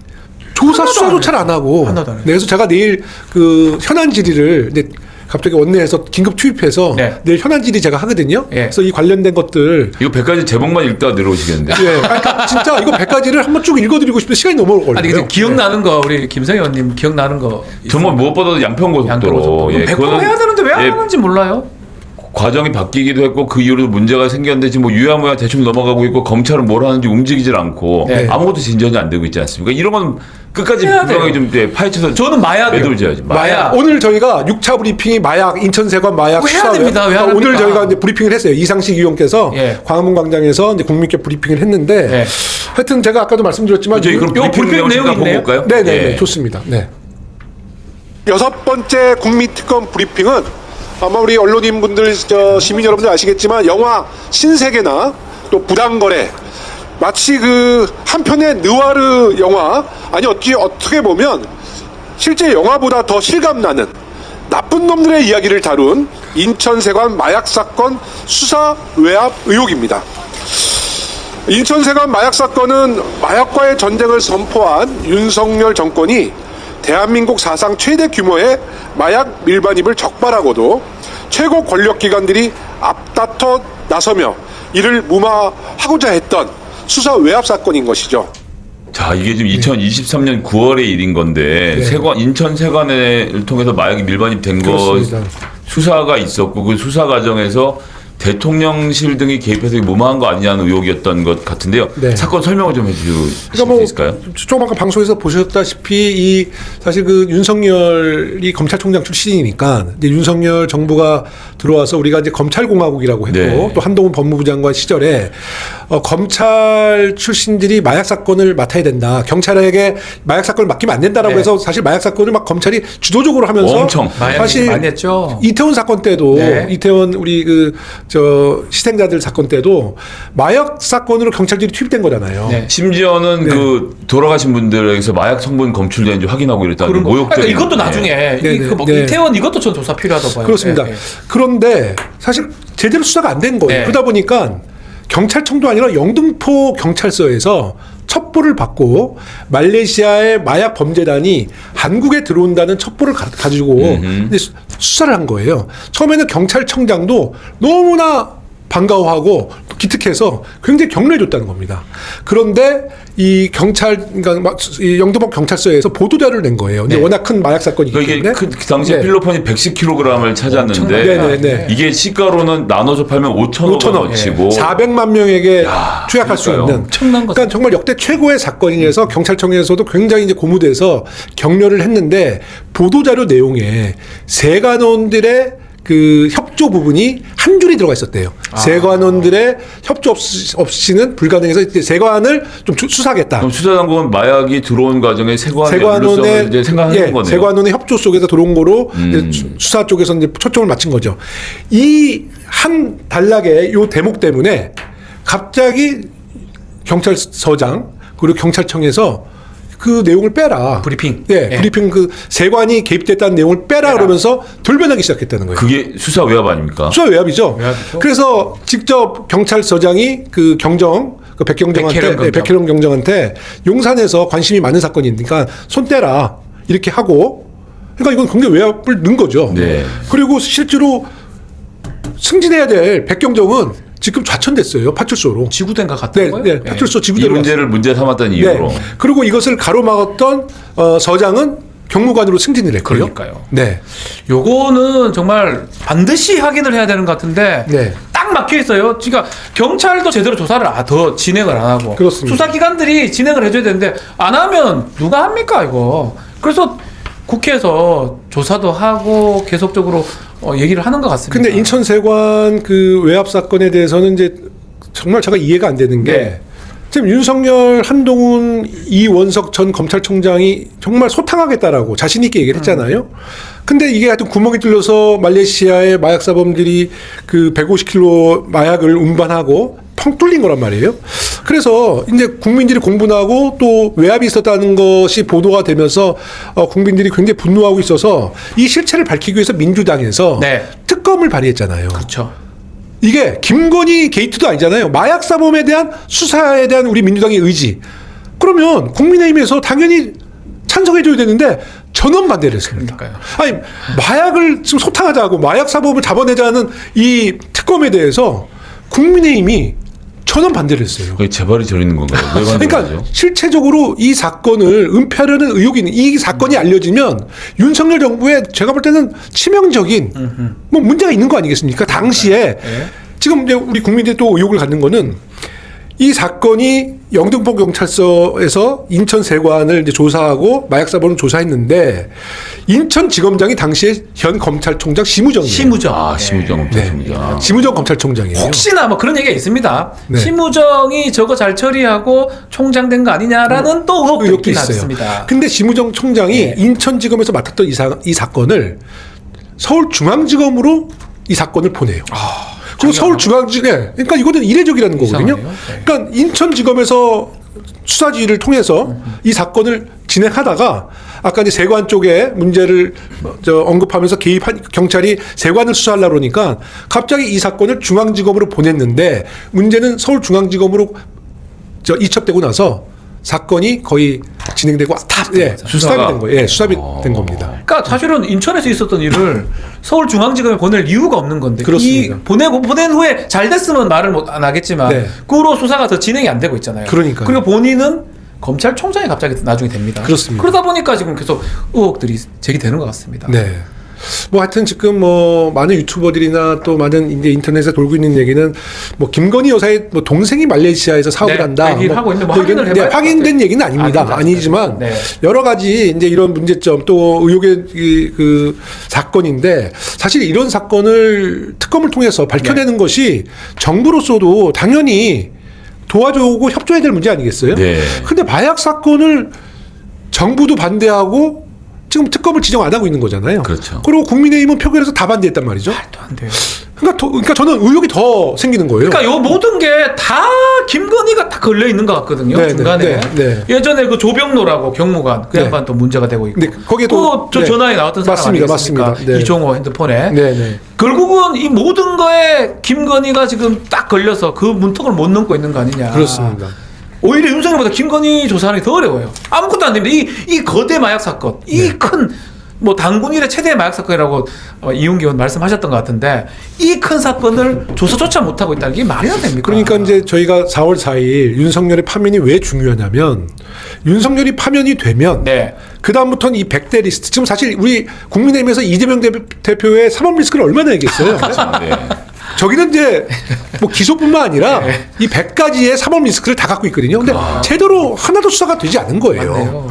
수사조차를 안 하고. 하나도 안 해요. 네, 그래서 제가 내일 그 현안 질의를 이제 갑자기 원내에서 긴급 투입해서 네. 내일 현안 질의 제가 하거든요. 예. 그래서 이 관련된 것들. 이거 100가지 제목만 읽다가 내려오시겠는데. 예. 그러니까 진짜 이거 100가지를 한번 쭉 읽어드리고 싶은데 시간이 너무 걸려요. 아니 근데 기억나는 거 우리 김성희 의원님 기억나는 거 정말 무엇보다도 양평고속도로. 예, 100% 해야 되는데 왜 안 예, 하는지 몰라요. 과정이 바뀌기도 했고 그 이후로 문제가 생겼는데 지금 뭐 유야무야 대충 넘어가고 있고 검찰은 뭘 하는지 움직이질 않고 네. 아무것도 진전이 안 되고 있지 않습니까? 이런 건 끝까지 해야 분명하게 돼요. 좀 파헤쳐서 저는 마약이요. 매돌져야지. 마약. 오늘 저희가 6차 브리핑이 마약 인천세관 마약 그거 해야 수사 됩니다. 왜 안 오늘 합니까? 저희가 이제 브리핑을 했어요. 이상식 의원께서 예. 광화문 광장에서 이제 국민께 브리핑을 했는데 예. 하여튼 제가 아까도 말씀드렸지만 저희 그럼 요 브리핑 내용 내용이 잠깐 보고 있네요. 올까요? 네네 예. 좋습니다. 네. 6번째 국민특검 브리핑은 아마 우리 언론인분들 시민 여러분들 아시겠지만 영화 신세계나 또 부당거래 마치 그 한편의 느와르 영화 아니 어떻게 보면 실제 영화보다 더 실감나는 나쁜 놈들의 이야기를 다룬 인천세관 마약 사건 수사 외압 의혹입니다. 인천세관 마약 사건은 마약과의 전쟁을 선포한 윤석열 정권이 대한민국 사상 최대 규모의 마약 밀반입을 적발하고도 최고 권력기관들이 앞다퉈 나서며 이를 무마하고자 했던 수사 외압 사건인 것이죠. 자, 이게 지금 2023년 9월의 일인 건데 인천 세관을 통해서 마약이 밀반입된 거 그렇습니다. 수사가 있었고 그 수사 과정에서 대통령실 등이 개입해서 무마한 거 아니냐는 의혹이었던 것 같은데요. 네. 사건 설명을 좀 해주실 그러니까 수 있을까요? 조금 아까 방송에서 보셨다시피 이 사실 그 윤석열이 검찰총장 출신이니까 이제 윤석열 정부가 들어와서 우리가 이제 검찰공화국이라고 했고 네. 또 한동훈 법무부 장관 시절에 검찰 출신들이 마약 사건을 맡아야 된다. 경찰에게 마약 사건을 맡기면 안 된다라고 네. 해서 사실 마약 사건을 막 검찰이 주도적으로 하면서 엄청 사실 많이 했죠. 이태원 사건 때도 네. 이태원 우리 희생자들 사건 때도 마약 사건으로 경찰들이 투입된 거잖아요. 네. 심지어는 네. 그 돌아가신 분들에게서 마약 성분 검출되는지 확인하고 이랬다는 그런 거. 모욕적인. 그러니까 이것도 나중에 네, 네. 이태원 이것도 전 조사 필요하다고 봐요. 그렇습니다. 예, 예. 그런데 사실 제대로 수사가 안 된 거예요. 네. 그러다 보니까 경찰청도 아니라 영등포 경찰서에서 첩보를 받고 말레이시아의 마약 범죄단이 한국에 들어온다는 첩보를 가지고 이제 수사를 한 거예요. 처음에는 경찰청장도 너무나 반가워하고 기특해서 굉장히 격려해 줬다는 겁니다. 그런데 이 그러니까 이 영등포 경찰서에서 보도자료를 낸 거예요. 이제 네. 워낙 큰 마약 사건이기 그러니까 이게 때문에. 그 당시에 네. 필로폰이 110kg을 찾았는데 네네네. 이게 시가로는 나눠서 팔면 5,000원 어치고 400만 명에게 투약할 수 그러니까요. 있는. 엄청난 거죠. 그러니까 정말 역대 최고의 사건이라서 경찰청에서도 굉장히 이제 고무돼서 격려를 했는데 보도자료 내용에 세관원들의 그 협조 부분이 한 줄이 들어가 있었대요. 세관원들의 협조 없이는 불가능해서 이제 세관을 좀 수사하겠다. 그럼 수사당국은 마약이 들어온 과정에 세관의 연루성을 이제 생각하는 거네요. 세관원의 협조 속에서 들어온 거로 이제 수사 쪽에서 이제 초점을 맞춘 거죠. 이 한 단락의 요 대목 때문에 갑자기 경찰서장 그리고 경찰청에서 그 내용을 빼라. 브리핑. 네, 예. 브리핑 그 세관이 개입됐다는 내용을 빼라 그러면서 돌변하기 시작했다는 거예요. 그게 수사 외압 아닙니까? 수사 외압이죠. 외압이죠. 그래서 직접 경찰서장이 그 백경정한테 백혜령 경정한테 용산에서 관심이 많은 사건이니까 손 떼라 이렇게 하고, 그러니까 이건 굉장히 외압을 넣은 거죠. 네. 그리고 실제로 승진해야 될 백경정은 지금 좌천됐어요. 파출소로. 지구대인 것 같은 거예요? 네, 파출소 이 지구대로. 문제를 문제 삼았다는 네. 이유로. 그리고 이것을 가로막았던 서장은 경무관으로 승진을 했고요. 그러니까요. 네. 요거는 정말 반드시 확인을 해야 되는 것 같은데 네. 딱 막혀 있어요. 그러니까 경찰도 제대로 조사를 더 진행을 안 하고 그렇습니다. 수사기관들이 진행을 해줘야 되는데 안 하면 누가 합니까 이거. 그래서 국회에서 조사도 하고 계속적으로 얘기를 하는 것 같습니다. 근데 인천세관 그 외압 사건에 대해서는 이제 정말 제가 이해가 안 되는 게 네. 지금 윤석열, 한동훈, 이원석 전 검찰총장이 정말 소탕하겠다라고 자신 있게 얘기를 했잖아요. 근데 이게 하여튼 구멍이 뚫려서 말레이시아의 마약 사범들이 그 150kg 마약을 운반하고 펑 뚫린 거란 말이에요. 그래서 이제 국민들이 공분하고 또 외압이 있었다는 것이 보도가 되면서 국민들이 굉장히 분노하고 있어서 이 실체를 밝히기 위해서 민주당에서 네. 특검을 발의했잖아요. 그렇죠. 이게 김건희 게이트도 아니잖아요. 마약 사범에 대한 수사에 대한 우리 민주당의 의지. 그러면 국민의힘에서 당연히 찬성해줘야 되는데 전원 반대를 했습니다. 그러니까요. 아니 마약을 지금 소탕하자고 마약 사범을 잡아내자는 이 특검에 대해서 국민의힘이 전원 반대를 했어요. 그게 재발이 저리는 건가요? 왜 그러니까 반대하죠? 실체적으로 이 사건을 은폐하려는 의혹이 있는 이 사건이 알려지면 윤석열 정부의 제가 볼 때는 치명적인 뭐 문제가 있는 거 아니겠습니까? 당시에 지금 이제 우리 국민들이 또 의혹을 갖는 거는 이 사건이 영등포 경찰서에서 인천세관을 이제 조사하고 마약 사범을 조사했는데 인천지검장이 당시에 현 검찰총장 심우정이에요. 심우정. 아, 심우정 검찰총장. 심우정 검찰총장이에요. 혹시나 뭐 그런 얘기가 있습니다. 네. 심우정이 저거 잘 처리하고 총장 된 거 아니냐라는 또 의혹도 의혹도 있긴 있어요. 있습니다. 근데 심우정 총장이 네. 인천지검에서 맡았던 이 사건을 서울중앙지검으로 이 사건을 보내요. 그리고 서울중앙지검, 그러니까 이거는 이례적이라는 거거든요. 이상하네요. 네. 그러니까 인천지검에서 수사지휘를 통해서 이 사건을 진행하다가 아까 이제 세관 쪽에 문제를 언급하면서 개입한 경찰이 세관을 수사하려고 그러니까 갑자기 이 사건을 중앙지검으로 보냈는데 문제는 서울중앙지검으로 이첩되고 나서 사건이 거의 진행되고 수사가 된 거예요. 예, 수사가 된 겁니다. 그러니까 사실은 인천에서 있었던 일을 서울중앙지검에 보낼 이유가 없는 건데 그렇습니다. 이 보낸 후에 잘 됐으면 말을 안 하겠지만 네. 그로 수사가 더 진행이 안 되고 있잖아요. 그러니까요. 그리고 본인은 검찰총장이 갑자기 나중에 됩니다. 그렇습니다. 그러다 보니까 지금 계속 의혹들이 제기되는 것 같습니다. 네. 뭐 하여튼 지금 뭐 많은 유튜버들이나 또 많은 이제 인터넷에 돌고 있는 얘기는 뭐 김건희 여사의 뭐 동생이 말레이시아에서 사업을 네, 한다. 얘기를 하고 있는데 뭐 확인을 네, 해봐야 확인된 얘기는 아닙니다. 아닙니다. 아니지만 네. 여러 가지 이제 이런 문제점 또 의혹의 그 사건인데 사실 이런 사건을 특검을 통해서 밝혀내는 네. 것이 정부로서도 당연히 도와주고 협조해야 될 문제 아니겠어요? 네. 근데 마약 사건을 정부도 반대하고 지금 특검을 지정 안 하고 있는 거잖아요. 그렇죠. 그리고 국민의힘은 표결에서 다 반대했단 말이죠. 말도 안 돼요. 그러니까 저는 의혹이 더 생기는 거예요. 그러니까 요 모든 게 다 김건희가 다 걸려 있는 것 같거든요. 네, 중간에. 네, 네. 예전에 그 조병로라고 경무관 그 네. 양반 또 문제가 되고 있고. 네, 거기에 또 저 네. 전화에 나왔던 사람 맞습니다, 아니겠습니까? 맞습니다. 네. 이종호 핸드폰에. 네, 네. 결국은 이 모든 거에 김건희가 지금 딱 걸려서 그 문턱을 못 넘고 있는 거 아니냐. 그렇습니다. 오히려 윤석열보다 김건희 조사하는 게 더 어려워요. 아무것도 안 됩니다. 이 거대 마약 사건, 이 큰 뭐 당군 일의 최대의 마약 사건이라고 이훈기 의원 말씀하셨던 것 같은데 이 큰 사건을 조사조차 못하고 있다는 게 말이 안 됩니까? 그러니까 이제 저희가 4월 4일 윤석열의 파면이 왜 중요하냐면 윤석열이 파면이 되면 네. 그다음부터는 이 100대 리스트 지금 사실 우리 국민의힘에서 이재명 대표의 사법 리스크를 얼마나 얘기했어요. 네. 저기는 이제 뭐 기소뿐만 아니라 이 100가지의 사법 리스크를 다 갖고 있거든요. 근데 제대로 하나도 수사가 되지 않은 거예요. 맞네요.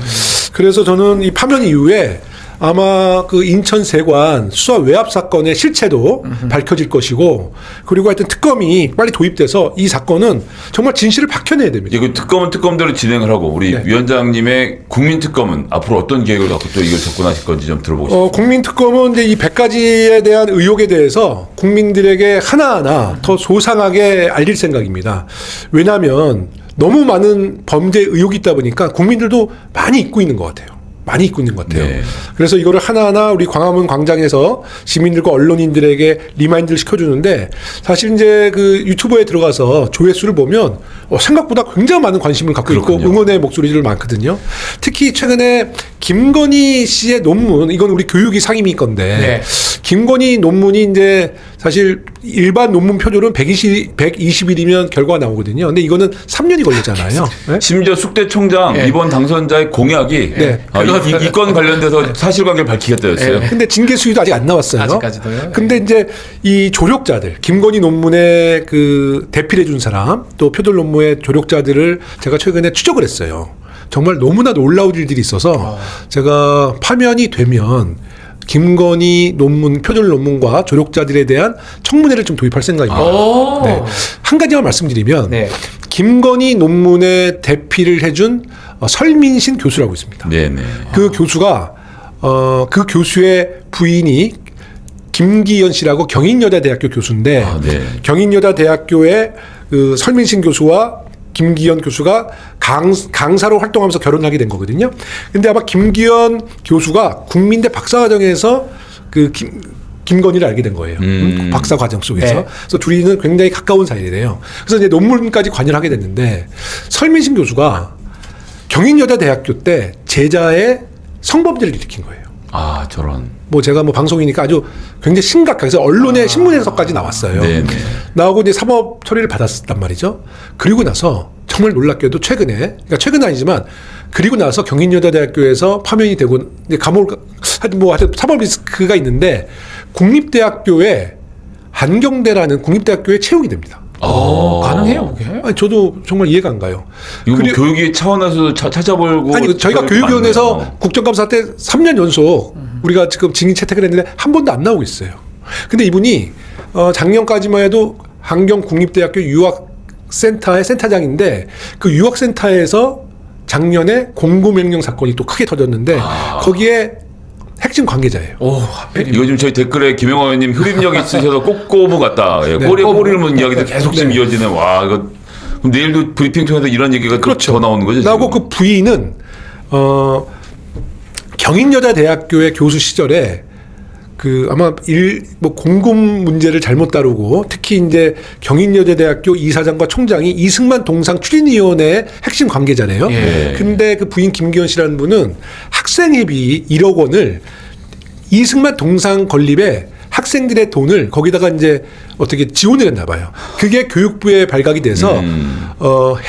그래서 저는 이 파면 이후에 아마 그 인천세관 수사 외압 사건의 실체도 밝혀질 것이고 그리고 하여튼 특검이 빨리 도입돼서 이 사건은 정말 진실을 밝혀내야 됩니다. 이거 특검은 특검대로 진행을 하고 우리 네. 위원장님의 국민특검은 앞으로 어떤 계획을 갖고 또 이걸 접근하실 건지 좀 들어보고 싶습니다. 국민특검은 이제 이 100가지에 대한 의혹에 대해서 국민들에게 하나하나 더 소상하게 알릴 생각입니다. 왜냐하면 너무 많은 범죄 의혹이 있다 보니까 국민들도 많이 잊고 있는 것 같아요. 많이 잊고 있는 것 같아요. 네. 그래서 이거를 하나하나 우리 광화문 광장에서 시민들과 언론인들에게 리마인드를 시켜주는데 사실 이제 그 유튜브에 들어가서 조회수를 보면 생각보다 굉장히 많은 관심을 갖고 그렇군요. 있고 응원의 목소리들 많거든요. 특히 최근에 김건희 씨의 논문, 이건 우리 교육위 상임위 건데 네. 김건희 논문이 이제 사실 일반 논문 표준은 120일이면 결과가 나오거든요. 근데 이거는 3년이 걸리잖아요. 네? 심지어 숙대 총장 네. 이번 당선자의 공약이 네. 이 건 관련돼서 사실관계를 밝히겠다였어요. 네. 근데 징계 수위도 아직 안 나왔어요. 아직까지도요? 근데 이제 이 조력자들, 김건희 논문에 그 대필해 준 사람, 또 표절 논문의 조력자들을 제가 최근에 추적을 했어요. 정말 너무나 놀라운 일들이 있어서 제가 파면이 되면 김건희 논문, 표절 논문과 조력자들에 대한 청문회를 좀 도입할 생각입니다. 오. 네. 한 가지만 말씀드리면 네. 김건희 논문에 대필을 해준 설민신 교수라고 있습니다. 네네. 그 교수가 그 교수의 부인이 김기현 씨라고 경인여자대학교 교수인데 아, 네. 경인여자대학교의 그 설민신 교수와 김기현 교수가 강사로 활동하면서 결혼하게 된 거거든요. 근데 아마 김기현 교수가 국민대 박사과정에서 그 김건희를 알게 된 거예요. 박사 과정 속에서. 네. 그래서 둘이는 굉장히 가까운 사이래요. 그래서 이제 논문까지 관여를 하게 됐는데 설민신 교수가 경인여자대학교 때 제자의 성범죄를 일으킨 거예요. 아 저런. 뭐 제가 뭐 방송이니까 아주 굉장히 심각하게 그래서 언론에 신문에서까지 나왔어요. 네네. 나오고 이제 사법 처리를 받았단 말이죠. 그리고 나서 정말 놀랍게도 최근에, 그러니까 최근은 아니지만 그리고 나서 경인여자대학교에서 파면이 되고 이제 감옥 하여튼 사법 리스크가 있는데 국립대학교에 한경대라는 국립대학교에 채용이 됩니다. 가능해요, 그게? 아니, 저도 정말 이해가 안 가요. 이거 뭐 그리고- 교육위 차원에서 찾아보고 아니 저희가 그럴 교육위원회에서 많네요. 국정감사 때 3년 연속 우리가 지금 증인 채택을 했는데 한 번도 안 나오고 있어요. 근데 이분이 작년까지만 해도 한경국립대학교 유학센터의 센터장인데 그 유학센터에서 작년에 공고명령 사건이 또 크게 터졌는데 거기에 핵심 관계자예요. 오, 하필이면. 이거 지금 저희 댓글에 김영호 의원님 흡입력 있으셔서 꼭 꼬부 같다. 예, 네. 꼬리를 문 이야기도 계속 지금 네. 이어지네. 와 이거 그럼 내일도 브리핑 통해서 이런 얘기가 그렇죠. 더 나오는 거죠? 나고 지금? 그 부인은 경인여자대학교의 교수 시절에 그 아마 뭐 공금 문제를 잘못 다루고 특히 이제 경인여자대학교 이사장과 총장이 이승만 동상 추진위원회의 핵심 관계자래요. 예. 근데 그 부인 김기현 씨라는 분은 학생회비 1억 원을 이승만 동상 건립에 학생들의 돈을 거기다가 이제 어떻게 지원을 했나 봐요. 그게 교육부에 발각이 돼서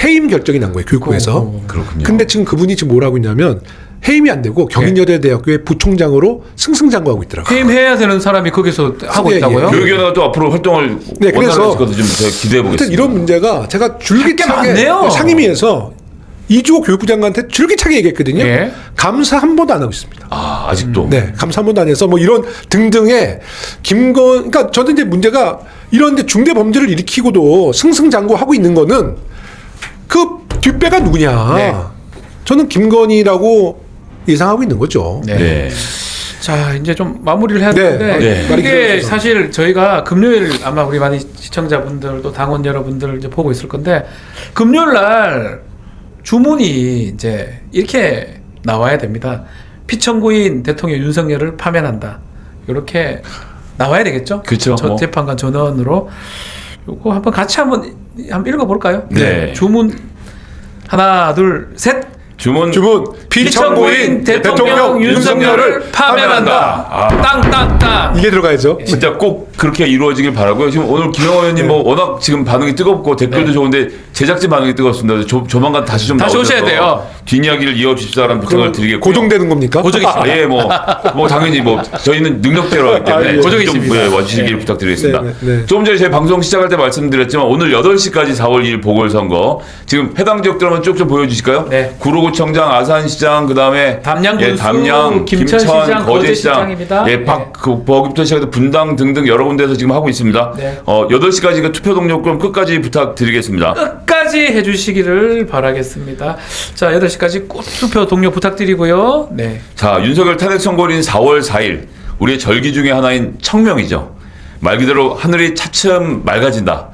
해임 결정이 난 거예요. 교육부에서. 그렇군요. 근데 지금 그분이 지금 뭐라고 있냐면 해임이 안 되고 경인여대대학교의 부총장으로 승승장구하고 있더라고요. 해임해야 되는 사람이 거기서 하고 예, 있다고요? 예. 교육위원회가 또 앞으로 활동을 네, 그래서 원활할 것도 좀 제가 기대해 보겠습니다. 아무튼 이런 문제가 제가 줄기차게 많네요. 상임위에서 이주호 교육부 장관한테 줄기차게 얘기했거든요. 예. 감사 한 번도 안 하고 있습니다. 아 아직도. 네, 감사 한 번도 안 해서 뭐 이런 등등의 그러니까 저는 이제 문제가 이런 데 중대 범죄를 일으키고도 승승장구하고 있는 거는 그 뒷배가 누구냐. 네. 저는 김건희라고 예상하고 있는 거죠. 네. 자, 이제 좀 마무리를 해야 네. 되는데 네. 말이 이게 길어져서. 사실 저희가 금요일 아마 우리 많이 시청자분들 또 당원 여러분들 이제 보고 있을 건데 금요일 날 주문이 이제 이렇게 나와야 됩니다. 피청구인 대통령 윤석열을 파면한다. 이렇게 나와야 되겠죠? 그렇죠. 저 뭐. 재판관 전원으로 요거 한번 같이 한번 읽어볼까요? 네. 주문 하나, 둘, 셋. 주문 피청구인 대통령 윤석열을 파면한다. 땅땅땅. 이게 들어가야죠. 진짜 꼭 그렇게 이루어지길 바라고요. 지금 오늘 김영호 의원님 뭐 워낙 지금 반응이 뜨겁고 댓글도 좋은데 제작진 반응이 뜨겁습니다. 조만간 다시 좀 다시 나오셔서 오셔야 돼요. 뒷이야기를 이어주십사라는 부탁을 드리겠고요. 고정되는 겁니까? 고정이십니다. 예, 뭐 당연히 뭐 저희는 능력대로 하기 때문에 아, 예. 좀 고정이 있습니다. 와주시길 네. 부탁드리겠습니다. 네, 네, 네. 조금 전에 저희 방송 시작할 때 말씀드렸지만 오늘 8시까지 4월 2일 보궐선거 지금 해당 지역들 한번 쭉 좀 보여주실까요? 네. 구로구청장, 아산시장, 그다음에 담양 예, 군수, 담양, 김천시장, 거제시장, 거제시장입니다. 예, 네. 버기부터 시작해서 분당 등등 여러 군데에서 지금 하고 있습니다. 네. 8시까지 투표 동료권 끝까지 부탁드리겠습니다. 끝까지 해주시기를 바라겠습니다. 자, 8시까지 꼭 투표 동료 부탁드리고요. 네. 자, 윤석열 탄핵 선고일인 4월 4일 우리의 절기 중에 하나인 청명이죠. 말 그대로 하늘이 차츰 맑아진다.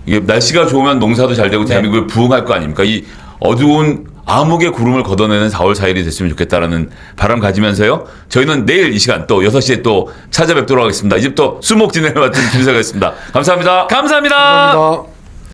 이게 날씨가 좋으면 농사도 잘 되고 대한민국이 부흥할 거 아닙니까? 이 어두운 암흑의 구름을 걷어내는 4월 4일이 됐으면 좋겠다라는 바람 가지면서요. 저희는 내일 이 시간 또 6시에 또 찾아뵙도록 하겠습니다. 이제부터 수목 진행을 맡은 김세가였습니다. 감사합니다. 감사합니다. 감사합니다.